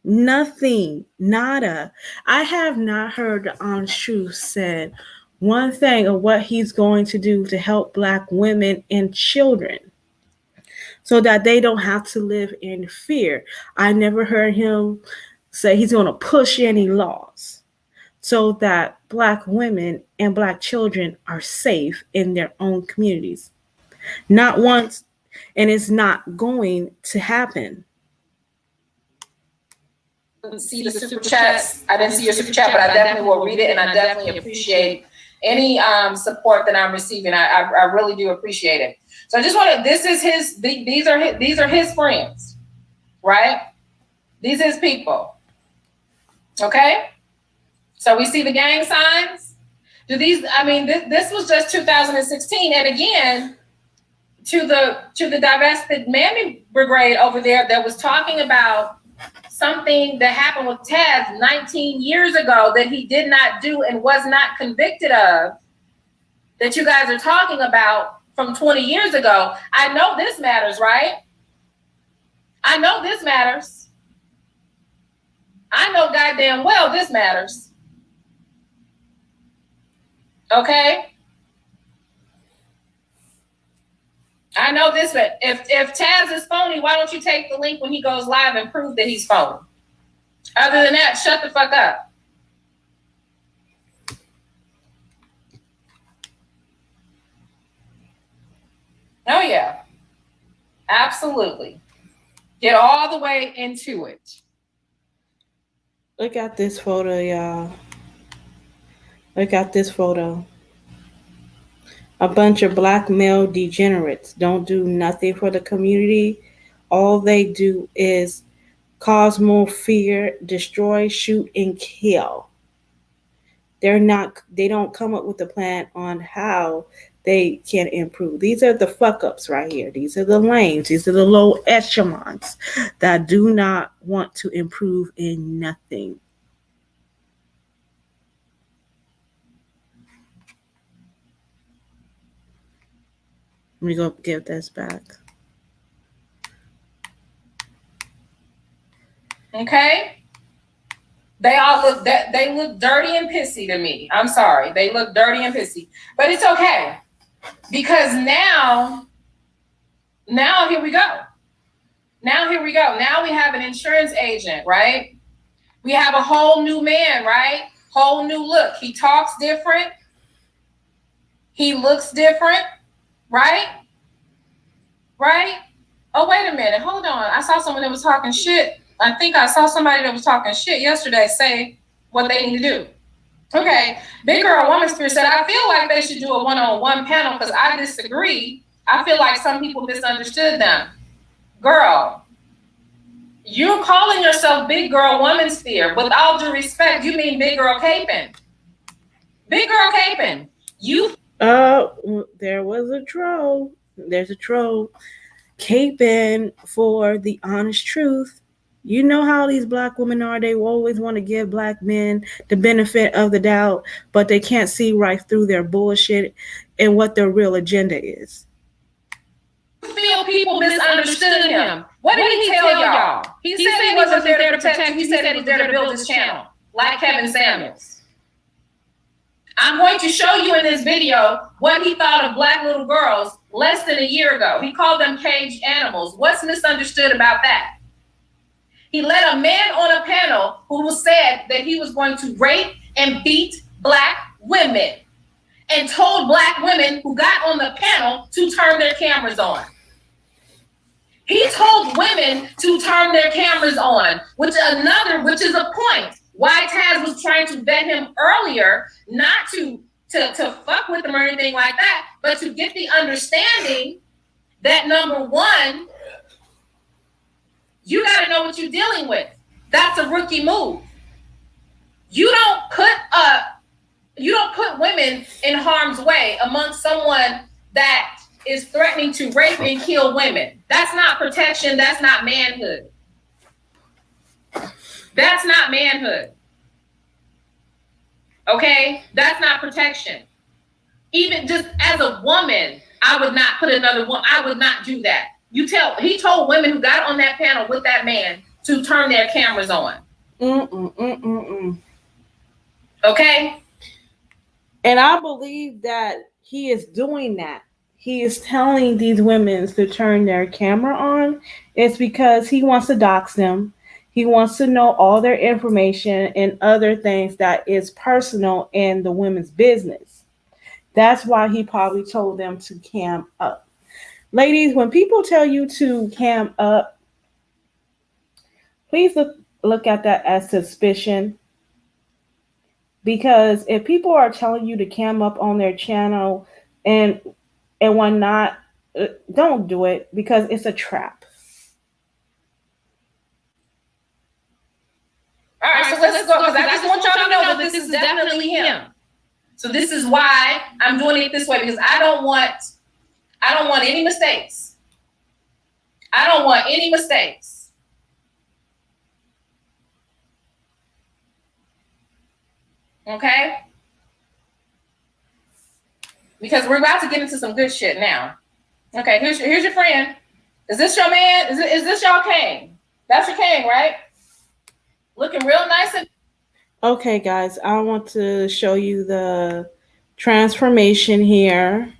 Nothing, nada. I have not heard the honest truth said one thing of what he's going to do to help Black women and children so that they don't have to live in fear. I never heard him say he's going to push any laws so that Black women and Black children are safe in their own communities. Not once, and it's not going to happen. See the super chats. I didn't see your super chat, but I definitely will read it, and I definitely appreciate any support that I'm receiving. I really do appreciate it. So I just want to. This is his. These are his friends, right? These are his people. Okay. So we see the gang signs. Do these? I mean, this was just 2016, and again, to the divested Mammy Brigade over there that was talking about something that happened with Taz 19 years ago that he did not do and was not convicted of, that you guys are talking about from 20 years ago. I know this matters, right? I know this matters. I know goddamn well this matters. Okay? I know this, but if Taz is phony, why don't you take the link when he goes live and prove that he's phony? Other than that, shut the fuck up. Oh yeah, absolutely. Get all the way into it. Look at this photo, y'all. Look at this photo. A bunch of Black male degenerates don't do nothing for the community. All they do is cause more fear, destroy, shoot, and kill. They don't come up with a plan on how they can improve. These are the fuck ups right here. These are the lanes. These are the low echelons that do not want to improve in nothing. Let me go give this back. Okay. They look dirty and pissy to me. I'm sorry. They look dirty and pissy. But it's okay. Because now here we go. Now we have an insurance agent, right? We have a whole new man, right? Whole new look. He talks different. He looks different, right? Right? Oh, wait a minute. Hold on. I saw someone that was talking shit. I think I saw somebody that was talking shit yesterday say what they need to do. Okay. Big Girl Woman Spirit said, I feel like they should do a one-on-one panel because I disagree. I feel like some people misunderstood them. Girl, you're calling yourself Big Girl Woman Sphere. With all due respect, you mean Big Girl Capin. Big Girl Capin. There was a troll. There's a troll caping for the honest truth. You know how these Black women are. They always want to give Black men the benefit of the doubt, but they can't see right through their bullshit and what their real agenda is. Feel people misunderstood him. What did he tell y'all? He said he wasn't there to protect. He said he was there to build his channel, like Kevin Samuels. I'm going to show you in this video what he thought of Black little girls less than a year ago. He called them caged animals. What's misunderstood about that? He led a man on a panel who said that he was going to rape and beat Black women, and told Black women who got on the panel to turn their cameras on. He told women to turn their cameras on, which is a point why Taz was trying to vet him earlier, not to fuck with him or anything like that, but to get the understanding that, number one, you got to know what you're dealing with. That's a rookie move. You don't put women in harm's way amongst someone that is threatening to rape and kill women. That's not protection. That's not manhood. That's not manhood. Okay? That's not protection. Even just as a woman, I would not put another woman, I would not do that. He told women who got on that panel with that man to turn their cameras on. Okay? And I believe that he is doing that. He is telling these women to turn their camera on. It's because he wants to dox them. He wants to know all their information and other things that is personal in the women's business. That's why he probably told them to cam up. Ladies, when people tell you to cam up, please look at that as suspicion. Because if people are telling you to cam up on their channel and whatnot, don't do it, because it's a trap. All right, so let's go, because I just want y'all to know that this is definitely him. So this is why I'm doing it this way, because I don't want any mistakes. I don't want any mistakes. Okay? Because we're about to get into some good shit now. Okay, here's your friend. Is this your man? Is this y'all king? That's your king, right? Looking real nice and okay, guys, I want to show you the transformation here.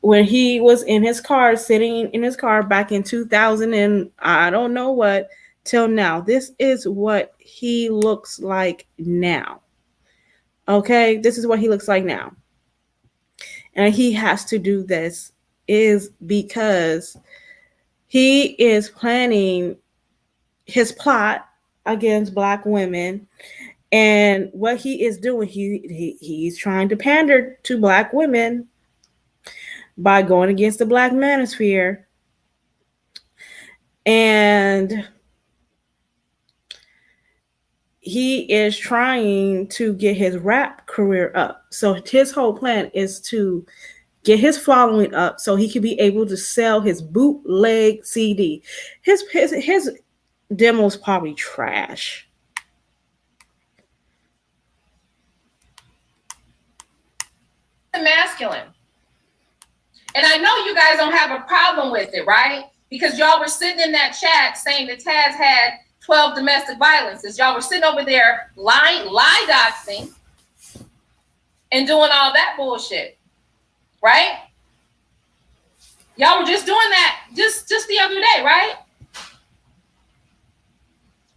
When he was in his car, sitting in his car back in 2000 and I don't know what, till now. This is what he looks like now. Okay, this is what he looks like now. And he has to do this is because he is planning his plot against Black women. And what he is doing, he's trying to pander to Black women by going against the Black manosphere. And he is trying to get his rap career up. So his whole plan is to get his following up so he can be able to sell his bootleg CD. His demo's probably trash. masculine. And I know you guys don't have a problem with it, right? Because y'all were sitting in that chat saying that Taz had 12 domestic violences. Y'all were sitting over there lie doxing and doing all that bullshit, right? Y'all were just doing that just the other day, right?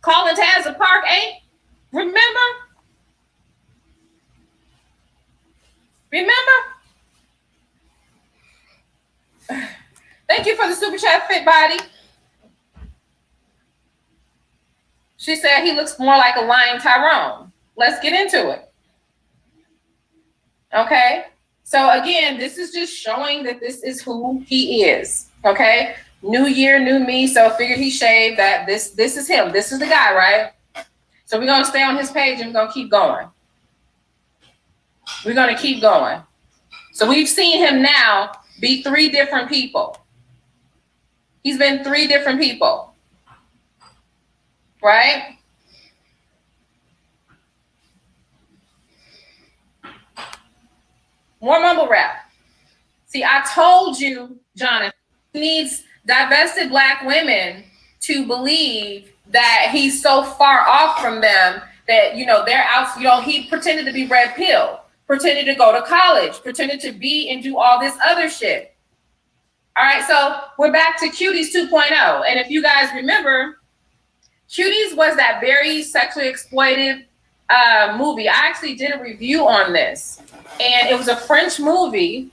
Calling Taz a Park 8. Remember? Thank you for the super chat, Fit Body. She said he looks more like a lying Tyrone. Let's get into it. Okay. So again, this is just showing that this is who he is. Okay. New year, new me. So figured he shaved that. This is him. This is the guy, right? So we're going to stay on his page and we're going to keep going. We're going to keep going. So we've seen him now be 3 different people. He's been 3 different people. Right? More mumble rap. See, I told you, Jonathan, he needs divested Black women to believe that he's so far off from them that, they're out, he pretended to be red pill, pretended to go to college, pretended to be and do all this other shit. All right, so we're back to Cuties 2.0. And if you guys remember, Cuties was that very sexually exploited movie. I actually did a review on this. And it was a French movie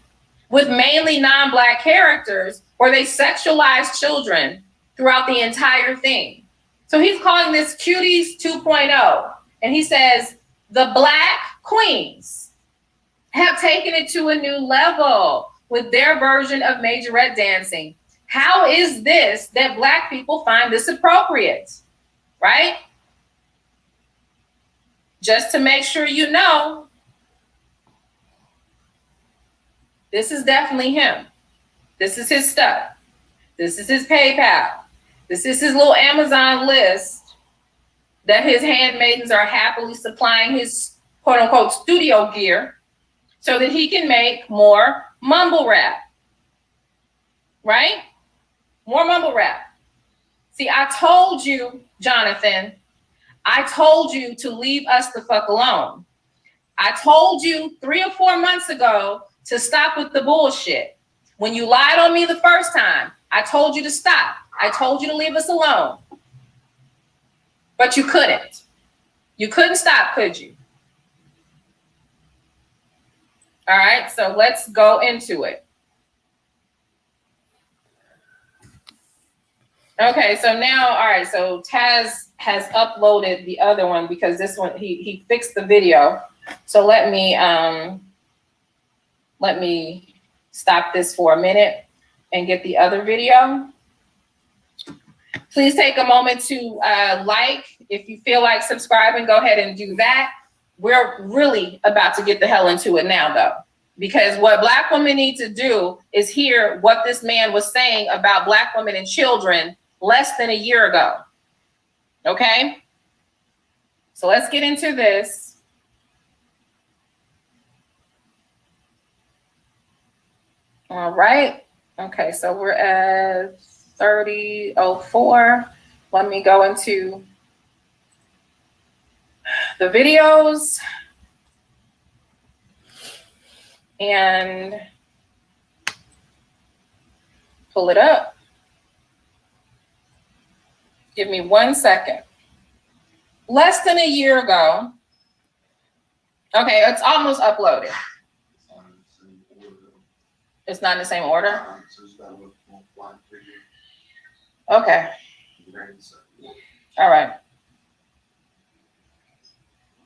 with mainly non-Black characters where they sexualized children throughout the entire thing. So he's calling this Cuties 2.0. And he says, the Black queens have taken it to a new level with their version of majorette dancing. How is this that Black people find this appropriate? Right? Just to make sure you know, this is definitely him. This is his stuff. This is his PayPal. This is his little Amazon list that his handmaidens are happily supplying his quote unquote studio gear so that he can make more mumble rap. Right? More mumble rap. See, I told you, Jonathan, I told you to leave us the fuck alone. I told you 3 or 4 months ago to stop with the bullshit. When you lied on me the first time, I told you to stop. I told you to leave us alone. But you couldn't. You couldn't stop, could you? All right, so let's go into it. Okay, so now, all right, so Taz has uploaded the other one because this one, he fixed the video. So let me stop this for a minute and get the other video. Please take a moment to like. If you feel like subscribing, go ahead and do that. We're really about to get the hell into it now, though, because what Black women need to do is hear what this man was saying about Black women and children less than a year ago. Okay? So let's get into this. All right. Okay, so we're at 30:04. Let me go into the videos and pull it up. Give me 1 second. Less than a year ago. Okay, it's almost uploaded. It's not in the same order? Okay. All right.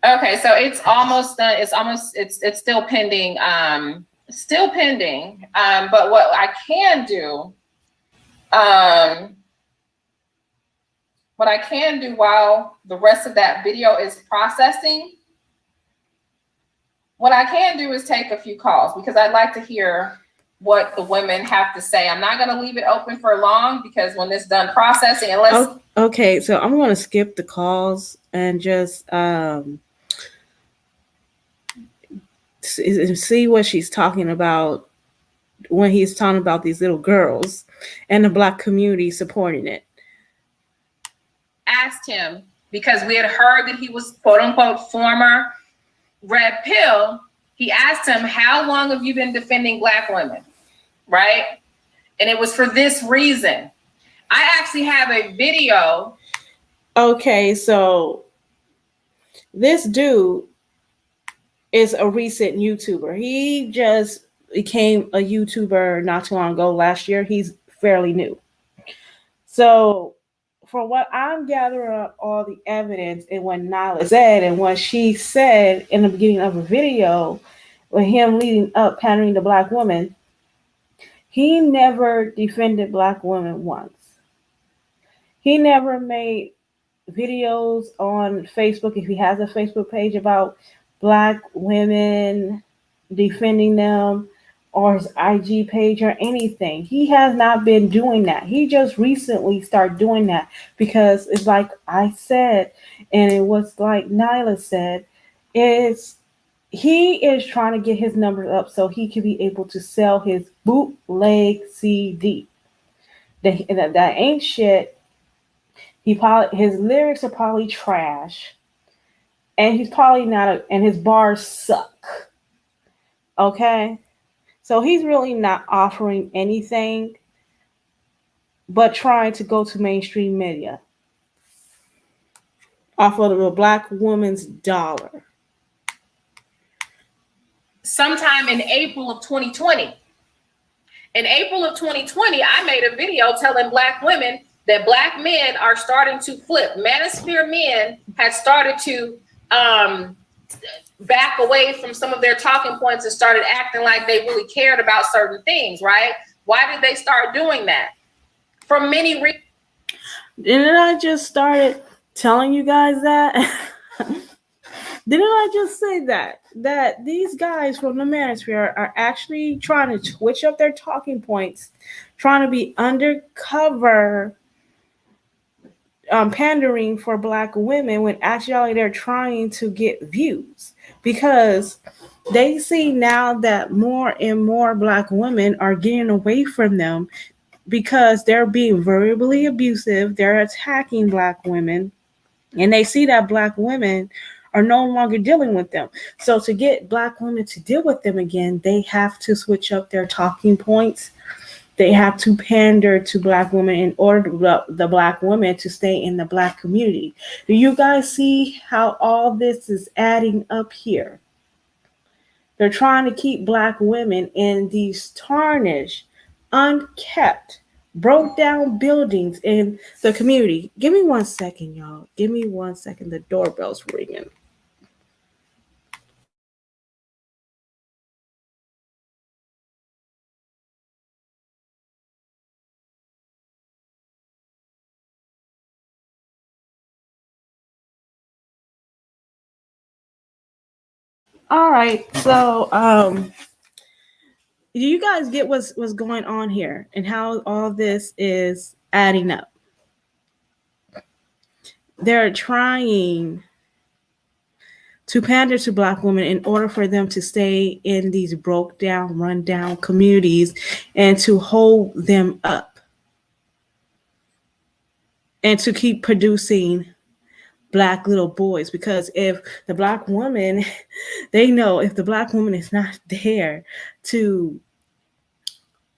Okay, so it's almost done. It's still pending. But what I can do, while the rest of that video is processing, what I can do is take a few calls because I'd like to hear what the women have to say. I'm not going to leave it open for long because when it's done processing, Okay, so I'm going to skip the calls and just see what she's talking about when he's talking about these little girls and the Black community supporting it. Asked him, because we had heard that he was quote unquote former red pill. He asked him, how long have you been defending Black women? Right? And it was for this reason. I actually have a video. Okay, so this dude is a recent YouTuber. He just became a YouTuber not too long ago. Last year, he's fairly new. So from what I'm gathering up all the evidence and what Nyla said and what she said in the beginning of a video with him leading up pandering to Black women, he never defended Black women once. He never made videos on Facebook, if he has a Facebook page, about Black women, defending them, or his IG page or anything. He has not been doing that. He just recently started doing that because it's like I said, and it was like Nyla said, he is trying to get his numbers up so he can be able to sell his bootleg CD. That ain't shit. His lyrics are probably trash, and he's probably not. And his bars suck. Okay, so he's really not offering anything but trying to go to mainstream media off of a black woman's dollar. Sometime in April of 2020. In April of 2020, I made a video telling black women that black men are starting to flip. Manosphere men had started to back away from some of their talking points and started acting like they really cared about certain things, right? Why did they start doing that? For many reasons. Didn't I just started telling you guys that? Didn't I just say that these guys from the Manosphere are actually trying to switch up their talking points, trying to be undercover, pandering for black women when actually they're trying to get views, because they see now that more and more black women are getting away from them because they're being verbally abusive, they're attacking black women, and they see that black women are no longer dealing with them. So to get black women to deal with them again, they have to switch up their talking points. They have to pander to black women in order for the black women to stay in the black community. Do you guys see how all this is adding up here? They're trying to keep black women in these tarnished, unkept, broke down buildings in the community. Give me 1 second, y'all. Give me 1 second. The doorbell's ringing. All right, so do you guys get what's going on here and how all this is adding up? They're trying to pander to black women in order for them to stay in these broke down, run down communities and to hold them up and to keep producing black little boys. Because if the black woman, they know if the black woman is not there to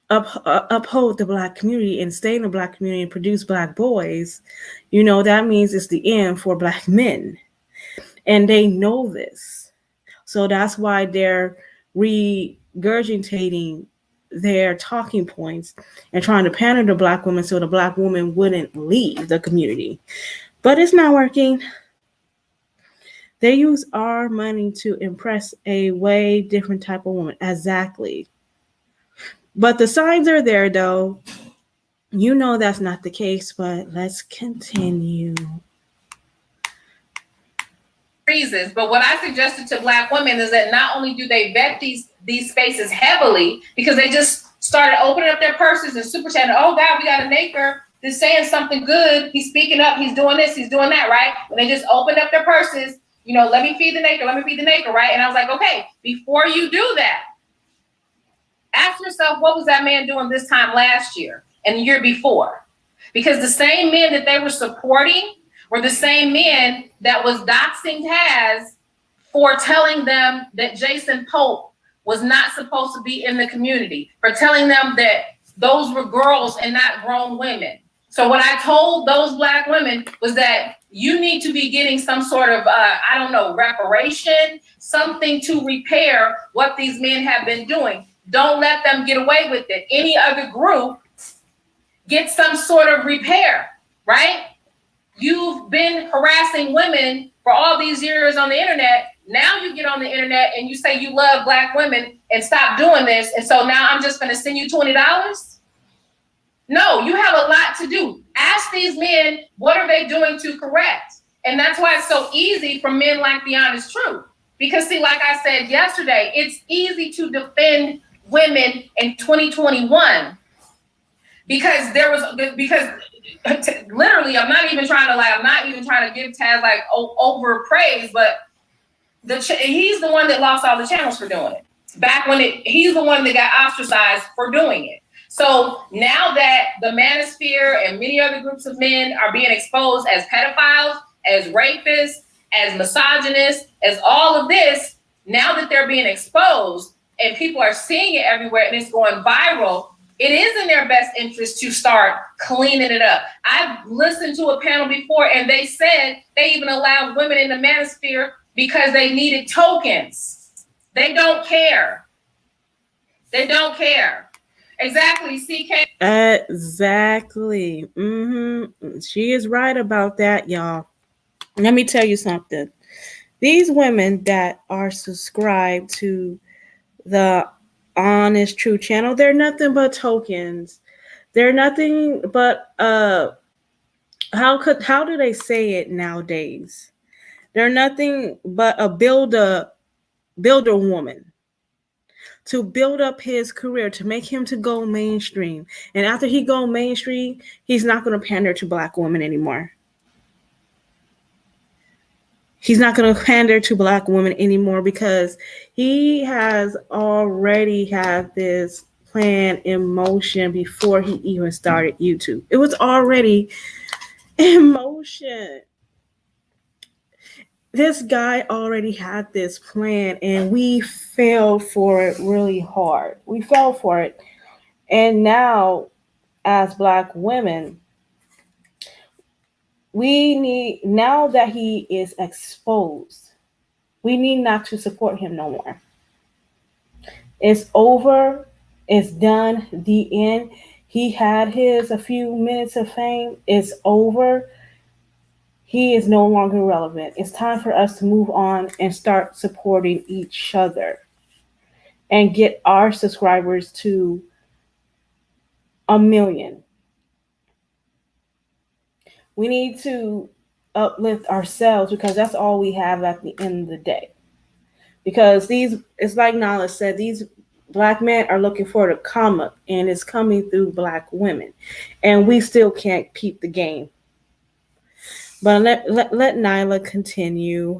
uphold the black community and stay in the black community and produce black boys, that means it's the end for black men. And they know this. So that's why they're regurgitating their talking points and trying to pander to black women so the black woman wouldn't leave the community. But it's not working. They use our money to impress a way different type of woman. Exactly. But the signs are there, though. That's not the case, but let's continue. Reasons, but what I suggested to black women is that not only do they vet these spaces heavily, because they just started opening up their purses and super chatting, oh God, we got a neighbor that's saying something good, he's speaking up, he's doing this, he's doing that, right? When they just opened up their purses, let me feed the neighbor, right? And I was like, okay, before you do that, ask yourself, what was that man doing this time last year and the year before? Because the same men that they were supporting were the same men that was doxing Taz for telling them that Jason Pope was not supposed to be in the community, for telling them that those were girls and not grown women. So what I told those black women was that you need to be getting some sort of, reparation, something to repair what these men have been doing. Don't let them get away with it. Any other group get some sort of repair, right? You've been harassing women for all these years on the internet. Now you get on the internet and you say you love black women and stop doing this. And so now I'm just going to send you $20. No, you have a lot to do. Ask these men, what are they doing to correct? And that's why it's so easy for men like The Honest Truth. Because see, like I said yesterday, it's easy to defend women in 2021 because literally, I'm not even trying to give Taz like over praise, but he's the one that lost all the channels for doing it. Back when he's the one that got ostracized for doing it. So now that the Manosphere and many other groups of men are being exposed as pedophiles, as rapists, as misogynists, as all of this, now that they're being exposed and people are seeing it everywhere and it's going viral, it is in their best interest to start cleaning it up. I've listened to a panel before, and they said they even allowed women in the manosphere because they needed tokens. They don't care. They don't care. Exactly, CK. Exactly. She is right about that, y'all. Let me tell you something. These women that are subscribed to the Honest True channel, they're nothing but tokens. They're nothing but how do they say it nowadays? They're nothing but a builder woman to build up his career, to make him to go mainstream. And after he go mainstream, he's not going to pander to black women anymore. He's not going to pander to black women anymore because he has already had this plan in motion before he even started YouTube. It was already in motion. This guy already had this plan, and we fell for it really hard. We fell for it. And now, as black women, we need, now that he is exposed, we need not to support him no more. It's over. It's done. The end. He had his a few minutes of fame. It's over. He is no longer relevant. It's time for us to move on and start supporting each other and get our subscribers to 1 million. We need to uplift ourselves because that's all we have at the end of the day. Because it's like Nala said, these black men are looking for the come up, and it's coming through black women. And we still can't keep the game. But let Nyla continue.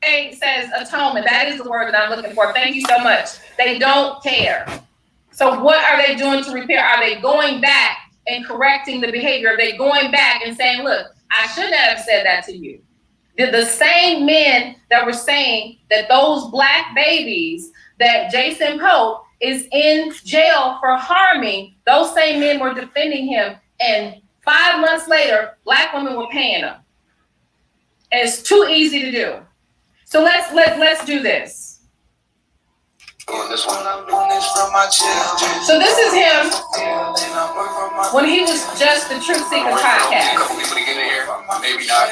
It says atonement. That is the word that I'm looking for. Thank you so much. They don't care. So what are they doing to repair? Are they going back and correcting the behavior? Are they going back and saying, look, I shouldn't have said that to you? Did the same men that were saying that those black babies that Jason Pope is in jail for harming, those same men were defending him, and 5 months later, black women were paying them. And it's too easy to do. So let's do this. Doing this one. I'm doing this for my children. So this is him when he was just the Truth Seeker A podcast. couple people to get in here, maybe not.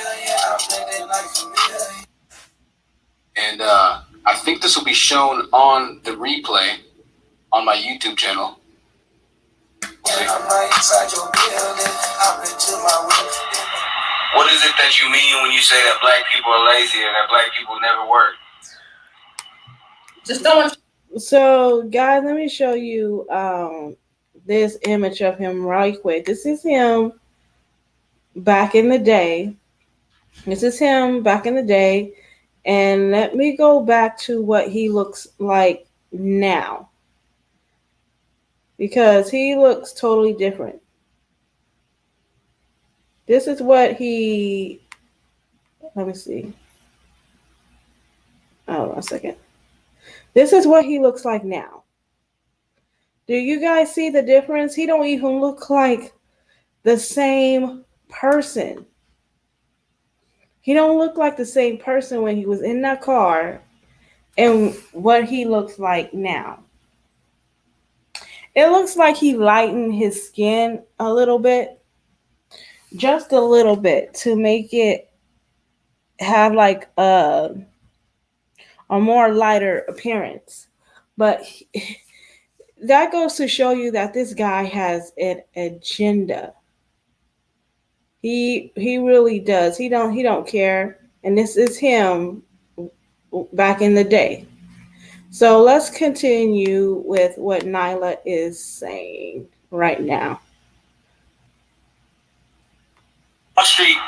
And I think this will be shown on the replay on my YouTube channel. What is it that you mean when you say that black people are lazy and that black people never work? Just don't. So, guys, let me show you this image of him right quick. This is him back in the day. And let me go back to what he looks like now. Because he looks totally different. This is what he... Let me see. Hold on a second. This is what he looks like now. Do you guys see the difference? He don't even look like the same person. He don't look like the same person when he was in that car and what he looks like now. It looks like he lightened his skin a little bit. Just a little bit to make it have like a more lighter appearance. But that goes to show you that this guy has an agenda. He really does. He don't care. And this is him back in the day. So let's continue with what Nyla is saying right now. Street,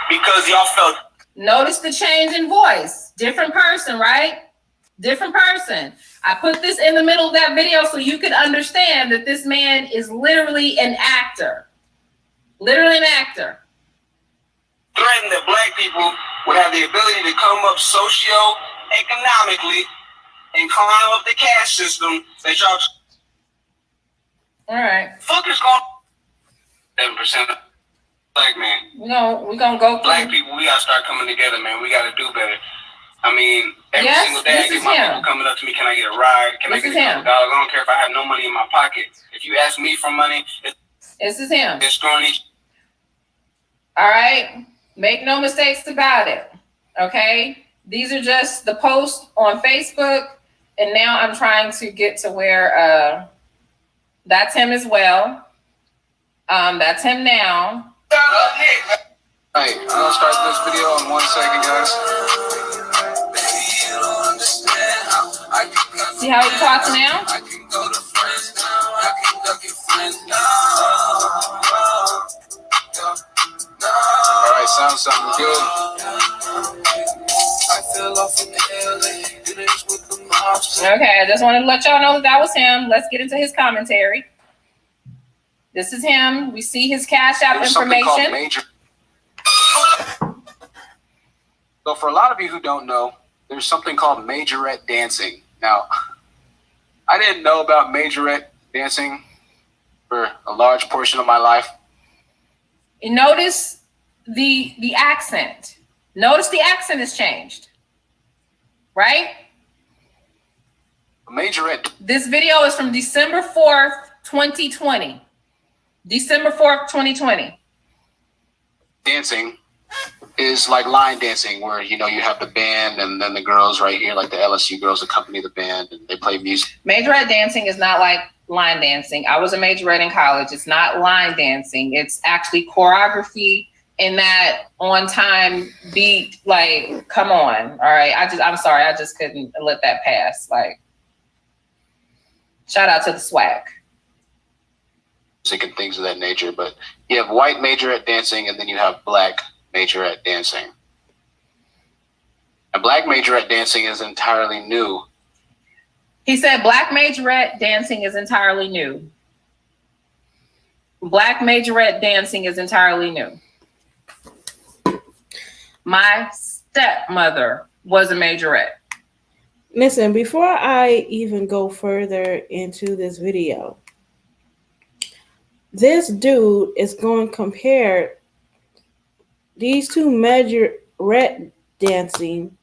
because y'all felt. Notice the change in voice. Different person, right? Different person. I put this in the middle of that video so you can understand that this man is literally an actor. Literally an actor. Threatened that black people would have the ability to come up socio-economically and climb up the caste system that y'all. All right. Fuck is going 7% black man. We're gonna go through. Black people, we gotta start coming together, man. We gotta do better. I mean, every single day I get my people coming up to me, can I get a ride? Can I get $100? I don't care if I have no money in my pocket. If you ask me for money, this is him. It's screwing each. All right. Make no mistakes about it. Okay. These are just the posts on Facebook. And now I'm trying to get to where that's him as well. That's him now. Hey, I'm gonna start this video in 1 second, guys. See how he talks now? All right, sounds something good. Okay, I just wanted to let y'all know that was him. Let's get into his commentary. This is him. We see his Cash App information. So for a lot of you who don't know, there's something called majorette dancing. Now, I didn't know about majorette dancing for a large portion of my life. And notice the accent. Notice the accent has changed. Right? Majorette. This video is from December 4th, 2020. December 4th, 2020. Dancing is like line dancing, where you have the band and then the girls right here, like the LSU girls, accompany the band and they play music. Majorette dancing is not like line dancing. I was a majorette in college. It's not line dancing. It's actually choreography and that on time beat. Like, come on. All right. I'm sorry. I just couldn't let that pass. Like, shout out to the swag. Music and things of that nature. But you have white majorette dancing and then you have black majorette dancing. And black majorette dancing is entirely new. He said black majorette dancing is entirely new. Black majorette dancing is entirely new. My stepmother was a majorette. Listen, before I even go further into this video, this dude is going to compare these two majorette dancing.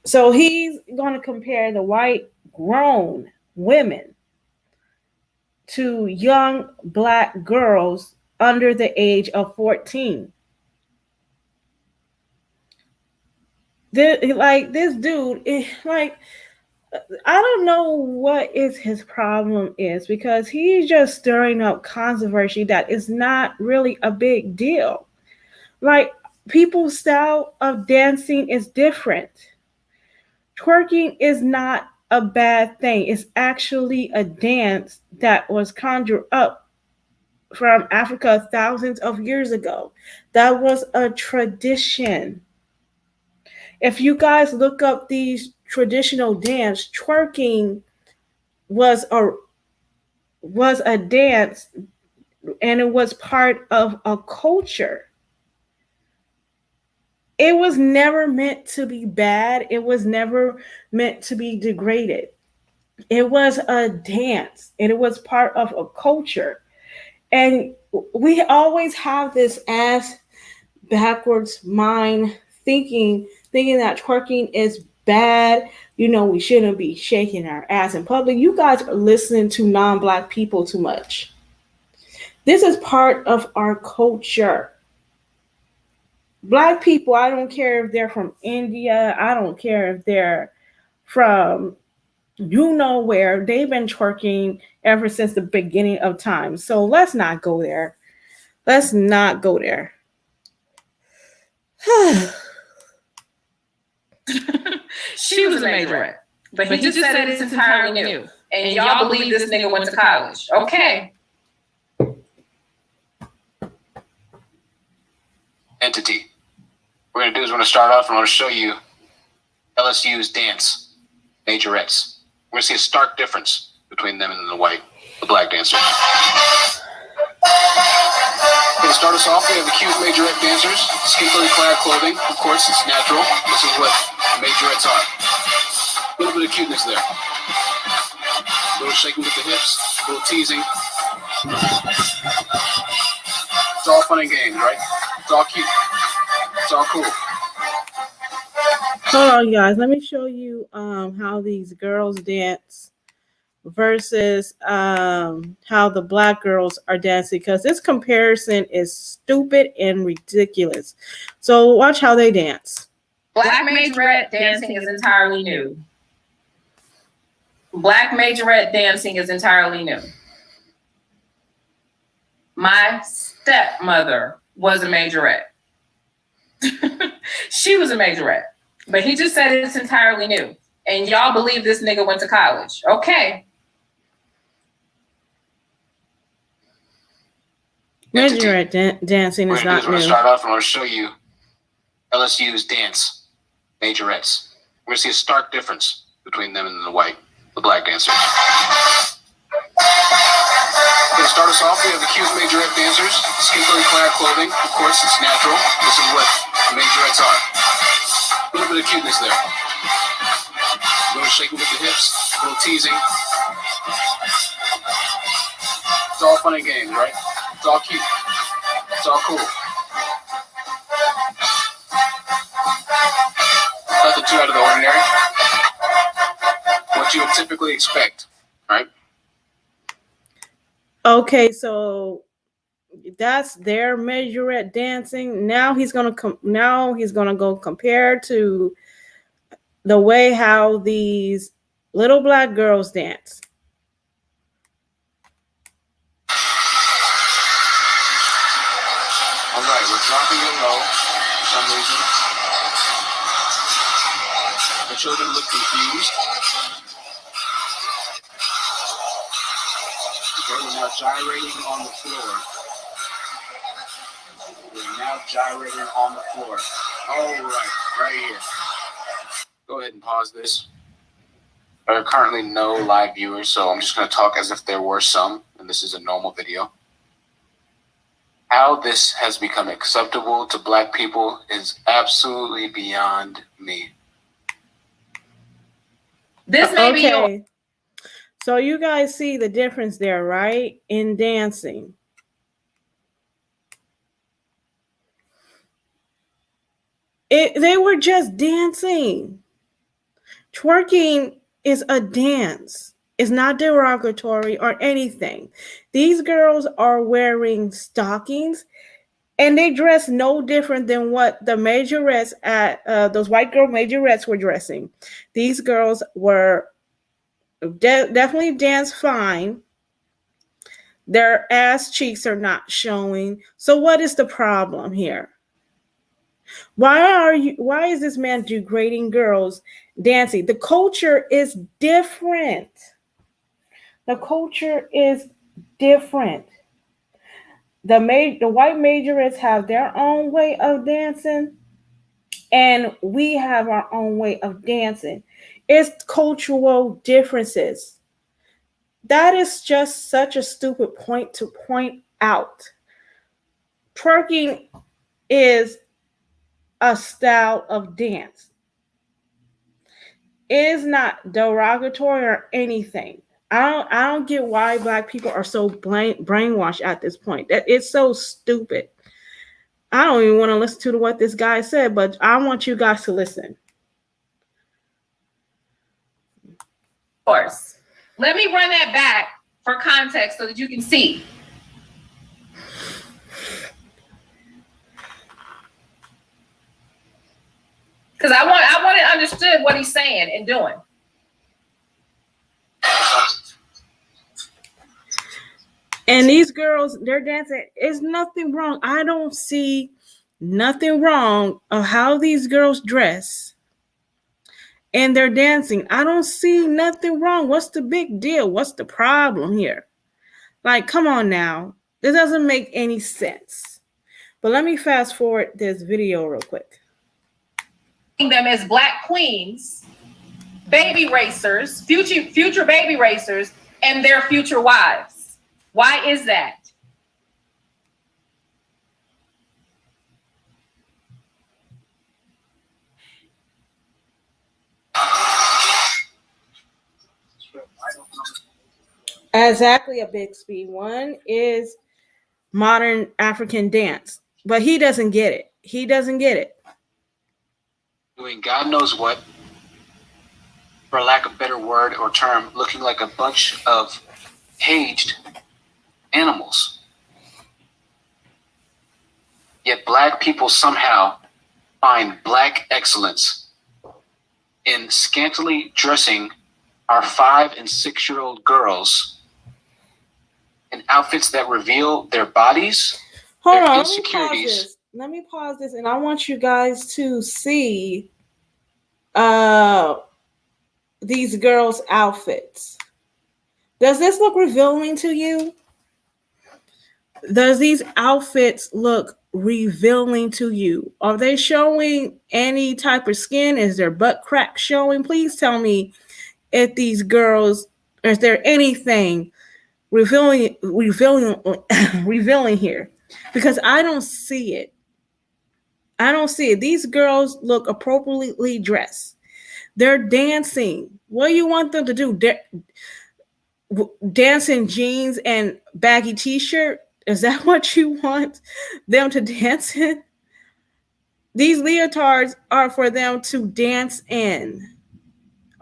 So he's going to compare the white grown women to young black girls under the age of 14. This dude is like, I don't know what is his problem is, because he's just stirring up controversy that is not really a big deal. Like, people's style of dancing is different. Twerking is not a bad thing. It's actually a dance that was conjured up from Africa thousands of years ago. That was a tradition. If you guys look up these traditional dance, twerking was a dance, and it was part of a culture. It was never meant to be bad. It was never meant to be degraded. It was a dance, and it was part of a culture. And we always have this ass backwards mind thinking that twerking is bad. We shouldn't be shaking our ass in public. You guys are listening to non-black people too much. This is part of our culture. Black people, I don't care if they're from India. I don't care if they're from where. They've been twerking ever since the beginning of time. So let's not go there. Let's not go there. She was a majorette. But he just said it's entirely new. And y'all believe this nigga went to college. Okay. Entity. What we're going to do is we're going to start off and I'm going to show you LSU's dance, majorettes. We're going to see a stark difference between them and the black dancer. To start us off, we have the cute majorette dancers, scantily clad clothing. Of course, it's natural. This is what majorettes are. A little bit of cuteness there. A little shaking with the hips, a little teasing. It's all fun and games, right? It's all cute. It's all cool. Hold on, guys. Let me show you how these girls dance versus how the black girls are dancing, because this comparison is stupid and ridiculous. So watch how they dance. Black majorette dancing is entirely new. Black majorette dancing is entirely new. My stepmother was a majorette. She was a majorette. But he just said it's entirely new. And y'all believe this nigga went to college. Okay. Majorette dancing is not We're going to new. start off and we'll show you LSU's dance majorettes. We're going to see a stark difference between them and the black dancers. To start us off, we have the cute majorette dancers, skimpily clad clothing. Of course, it's natural. This is what majorettes are. A little bit of cuteness there. A little shaking with the hips, a little teasing. It's all fun and games, right? It's all cute. It's all cool. Nothing too out of the ordinary. What you would typically expect, right? Okay, so that's their majorette dancing. Now he's gonna go compare to the way how these little black girls dance. All right, we're dropping it low for some reason. The children look confused. Okay, we're now gyrating on the floor. All right here. Go ahead and pause this. There are currently no live viewers, so I'm just going to talk as if there were some, and this is a normal video. How this has become acceptable to black people is absolutely beyond me. This may be your Okay. So you guys see the difference there, right? In dancing. They were just dancing. Twerking is a dance. It's not derogatory or anything. These girls are wearing stockings and they dress no different than what the majorettes at those white girl majorettes were dressing. These girls were definitely dance fine. Their ass cheeks are not showing. So what is the problem here? Why is this man degrading girls dancing? The culture is different. The culture is different. The white majorettes have their own way of dancing, and we have our own way of dancing. It's cultural differences. That is just such a stupid point to point out. Twerking is a style of dance. It is not derogatory or anything. I don't get why black people are so brainwashed at this point. That it's so stupid. I don't even want to listen to what this guy said, but I want you guys to listen. Of course. Let me run that back for context so that you can see. Because I want it understood what he's saying and doing. And these girls, they're dancing. There's nothing wrong. I don't see nothing wrong of how these girls dress. And they're dancing. I don't see nothing wrong. What's the big deal? What's the problem here? Like, come on now. This doesn't make any sense. But let me fast forward this video real quick. Them as black queens, baby racers, future baby racers, and their future wives. Why is that? Exactly, a Bixby. One is modern African dance, but he doesn't get it. He doesn't get it. Doing God knows what, for lack of a better word or term, looking like a bunch of caged animals. Yet black people somehow find black excellence in scantily dressing our 5 and 6-year-old girls in outfits that reveal their bodies, Hold their on, insecurities. Let me pause this, and I want you guys to see these girls' outfits. Does this look revealing to you? Does these outfits look revealing to you? Are they showing any type of skin? Is their butt crack showing? Please tell me if these girls, is there anything revealing here? Because I don't see it. I don't see it. These girls look appropriately dressed. They're dancing. What do you want them to do? Dance in jeans and baggy t-shirt? Is that what you want them to dance in? These leotards are for them to dance in.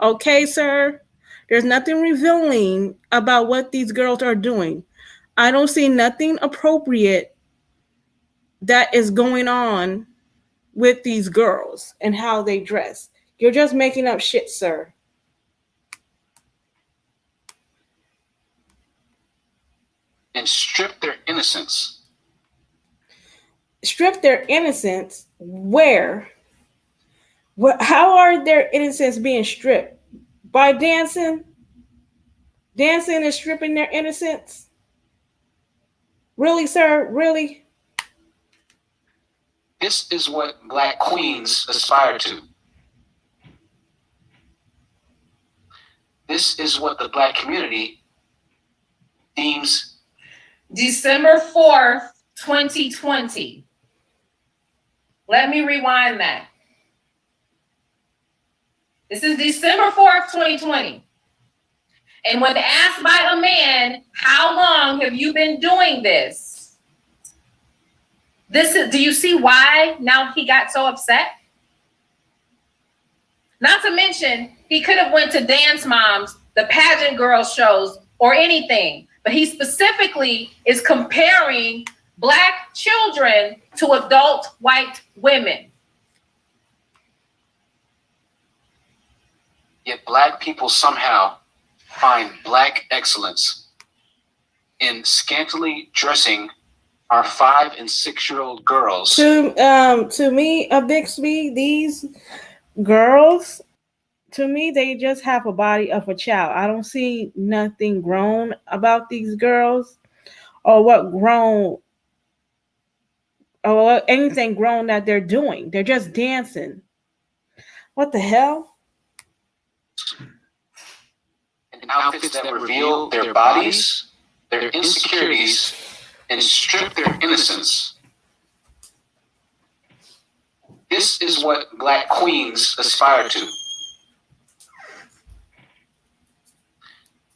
Okay, sir? There's nothing revealing about what these girls are doing. I don't see nothing appropriate that is going on with these girls and how they dress. You're just making up shit, sir. And strip their innocence. Strip their innocence? Where? How are their innocence being stripped? By dancing? Dancing is stripping their innocence? Really, sir? Really? This is what black queens aspire to. This is what the black community deems December 4th, 2020. Let me rewind that. This is December 4th, 2020. And when asked by a man, how long have you been doing this? Do you see why now he got so upset? Not to mention, he could have went to Dance Moms, the pageant girl shows, or anything, but he specifically is comparing black children to adult white women. Yet black people somehow find black excellence in scantily dressing our 5 and 6-year-old girls. To me, a Bixby, these girls, to me, they just have a body of a child. I don't see nothing grown about these girls, or what grown, or anything grown that they're doing. They're just dancing. What the hell? And outfits that reveal their bodies, their insecurities, and strip their innocence. This is what black queens aspire to.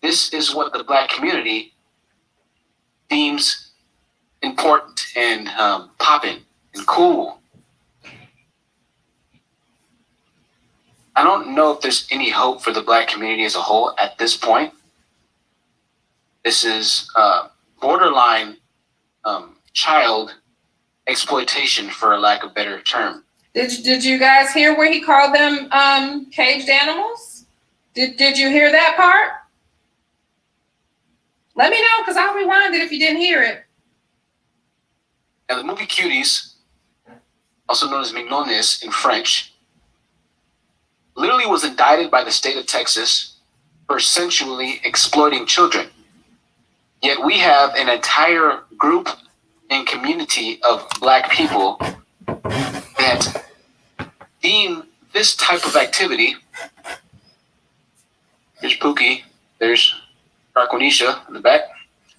This is what the black community deems important and popping and cool. I don't know if there's any hope for the black community as a whole at this point. This is borderline child exploitation, for a lack of a better term. Did you guys hear where he called them caged animals? Did you hear that part? Let me know, because I'll rewind it if you didn't hear it. Now, the movie Cuties, also known as Mignones in French, literally was indicted by the state of Texas for sensually exploiting children. Yet we have an entire group and community of black people that deem this type of activity. There's Pookie, there's Darkwanisha in the back.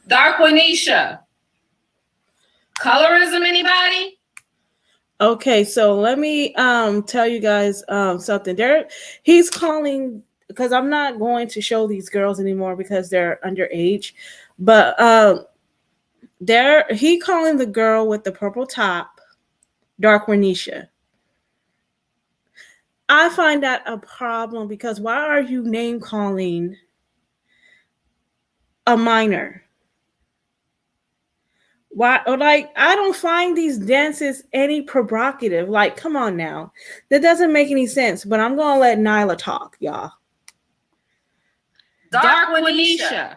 Darkwanisha. Colorism, anybody? Okay, so let me tell you guys something. He's calling because I'm not going to show these girls anymore because they're underage. But he calling the girl with the purple top Darquanisha. I find that a problem because why are you name calling a minor? Why? Like, I don't find these dances any provocative. Like, come on now, that doesn't make any sense. But I'm gonna let Nyla talk, y'all. Darquanisha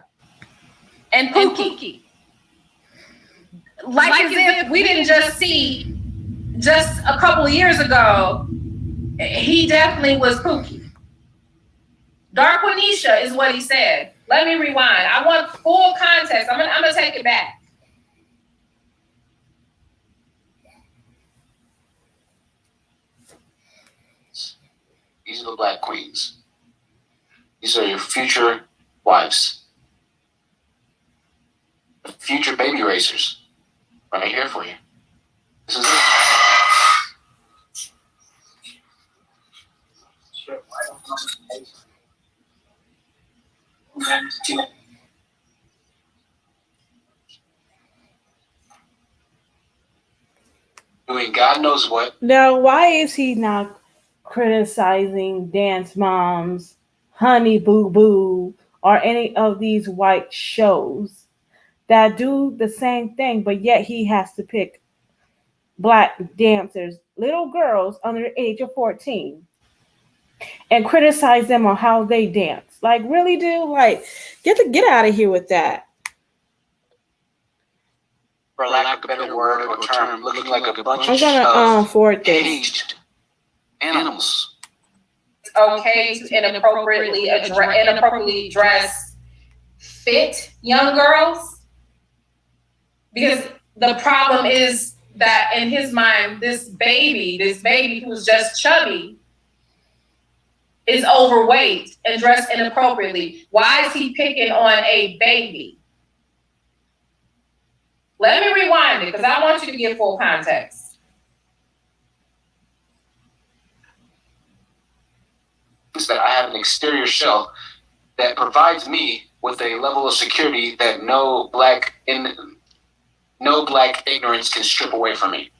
and Pookie. Like as if we didn't just see just a couple of years ago, he definitely was Pookie. Darquanisha is what he said. Let me rewind. I want full context. I'm gonna take it back. These are the black queens. These are your future wives. The future baby raisers. Right here for you. This is it. Doing God knows what. Now, why is he not criticizing Dance Moms, Honey Boo Boo, or any of these white shows that do the same thing, but yet he has to pick black dancers, little girls under the age of 14, and criticize them on how they dance? Like, really, dude? Like, get out of here with that. For lack of a better word or term, looking like a bunch I'm gonna of forward this. aged animals. It's okay to inappropriately dress fit young girls, because the problem is that in his mind, this baby who's just chubby is overweight and dressed inappropriately. Why is he picking on a baby? Let me rewind it because I want you to get full context. That I have an exterior shell that provides me with a level of security that no black ignorance can strip away from me.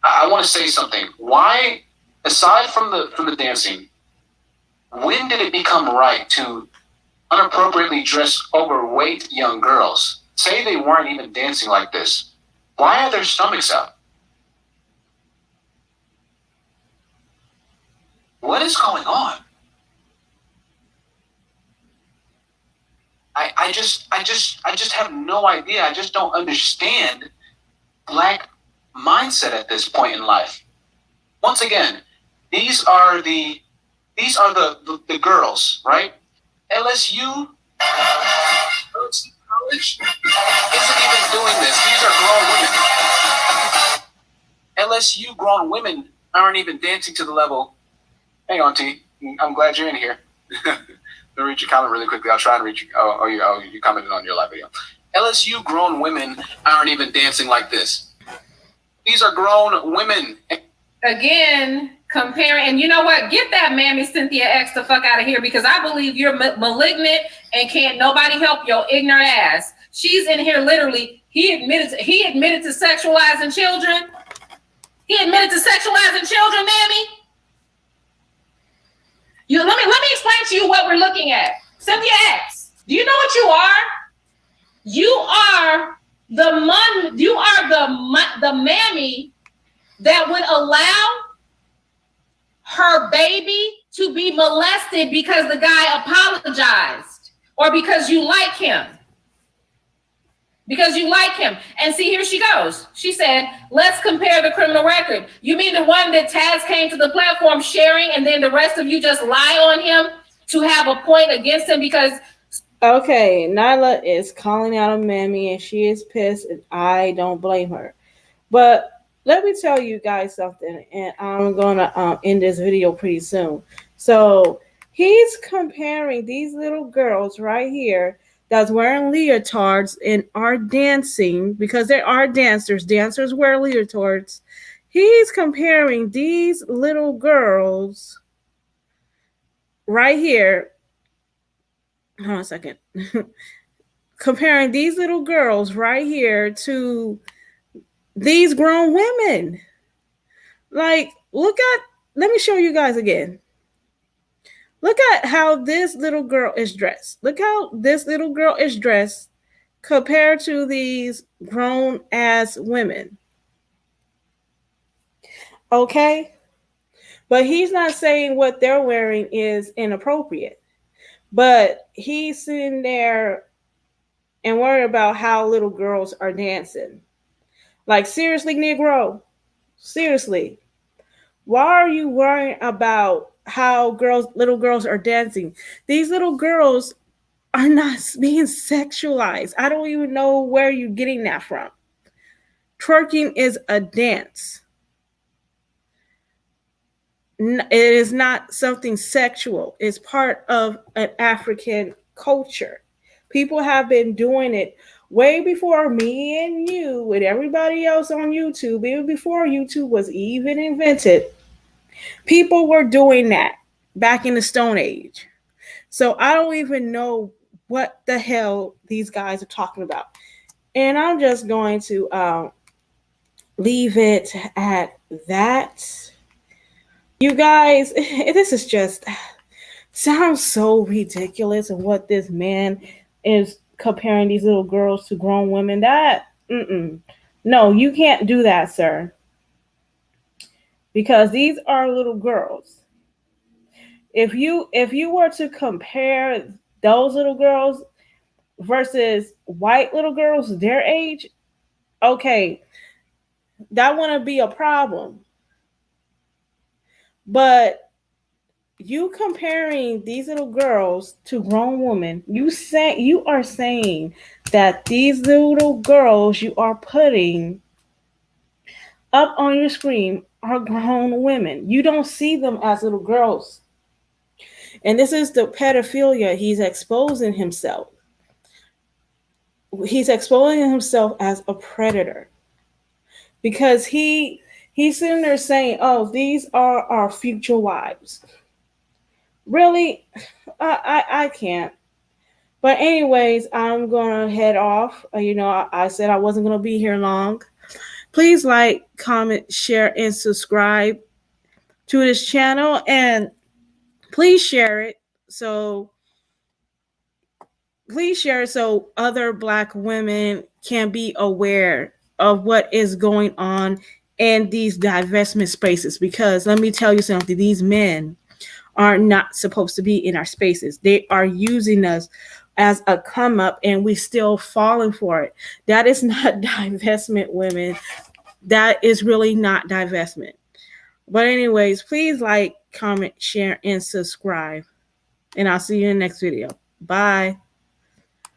I want to say something. Why, aside from the dancing, when did it become right to inappropriately dress overweight young girls? Say they weren't even dancing like this. Why are their stomachs out? What is going on? I just have no idea. I just don't understand black mindset at this point in life. Once again, these are the girls, right? LSU College isn't even doing this. These are grown women. LSU grown women aren't even dancing to the level. Hang on, T. I'm glad you're in here. Let me read your comment really quickly. I'll try and read you. You commented on your live video. LSU grown women aren't even dancing like this. These are grown women. Again, comparing, and you know what? Get that Mammy Cynthia X the fuck out of here, because I believe you're malignant and can't nobody help your ignorant ass. She's in here literally. He admitted to sexualizing children. He admitted to sexualizing children, Mammy. Let me explain to you what we're looking at. Cynthia X, do you know what you are? You are the mammy that would allow her baby to be molested because the guy apologized, or because you like him. Because you like him. And see, here she goes. She said, let's compare the criminal record. You mean the one that Taz came to the platform sharing, and then the rest of you just lie on him to have a point against him because... Okay, Nyla is calling out a mammy and she is pissed, and I don't blame her. But let me tell you guys something, and I'm going to end this video pretty soon. So he's comparing these little girls right here that's wearing leotards and are dancing, because there are dancers. Dancers wear leotards. He's comparing these little girls right here, hold on a second, comparing these little girls right here to these grown women. Like, look at, let me show you guys again. Look at how this little girl is dressed. Look how this little girl is dressed compared to these grown ass women. Okay? But he's not saying what they're wearing is inappropriate. But he's sitting there and worried about how little girls are dancing. Like, seriously, Negro? Seriously. Why are you worrying about how little girls are dancing? These little girls are not being sexualized. I don't even know where you're getting that from. Twerking is a dance. It is not something sexual. It's part of an African culture. People have been doing it way before me and you and everybody else on YouTube, even before YouTube was even invented. People were doing that back in the Stone Age. So I don't even know what the hell these guys are talking about. And I'm just going to leave it at that. You guys, this is just sounds so ridiculous of what this man is comparing these little girls to grown women. No, you can't do that, sir. Because these are little girls. If you were to compare those little girls versus white little girls their age, okay, that wouldn't be a problem. But you comparing these little girls to grown women, you are saying that these little girls you are putting up on your screen are grown women. You don't see them as little girls. And this is the pedophilia. He's exposing himself. He's exposing himself as a predator. Because he's sitting there saying, oh, these are our future wives. Really? I can't. But anyways, I'm going to head off. I said I wasn't going to be here long. Please like, comment, share, and subscribe to this channel. And please share it. So other Black women can be aware of what is going on in these divestment spaces. Because let me tell you something, these men are not supposed to be in our spaces. They are using us as a come up and we still falling for it. That is not divestment, women. That is really not divestment. But anyways, please like, comment, share, and subscribe. And I'll see you in the next video. Bye.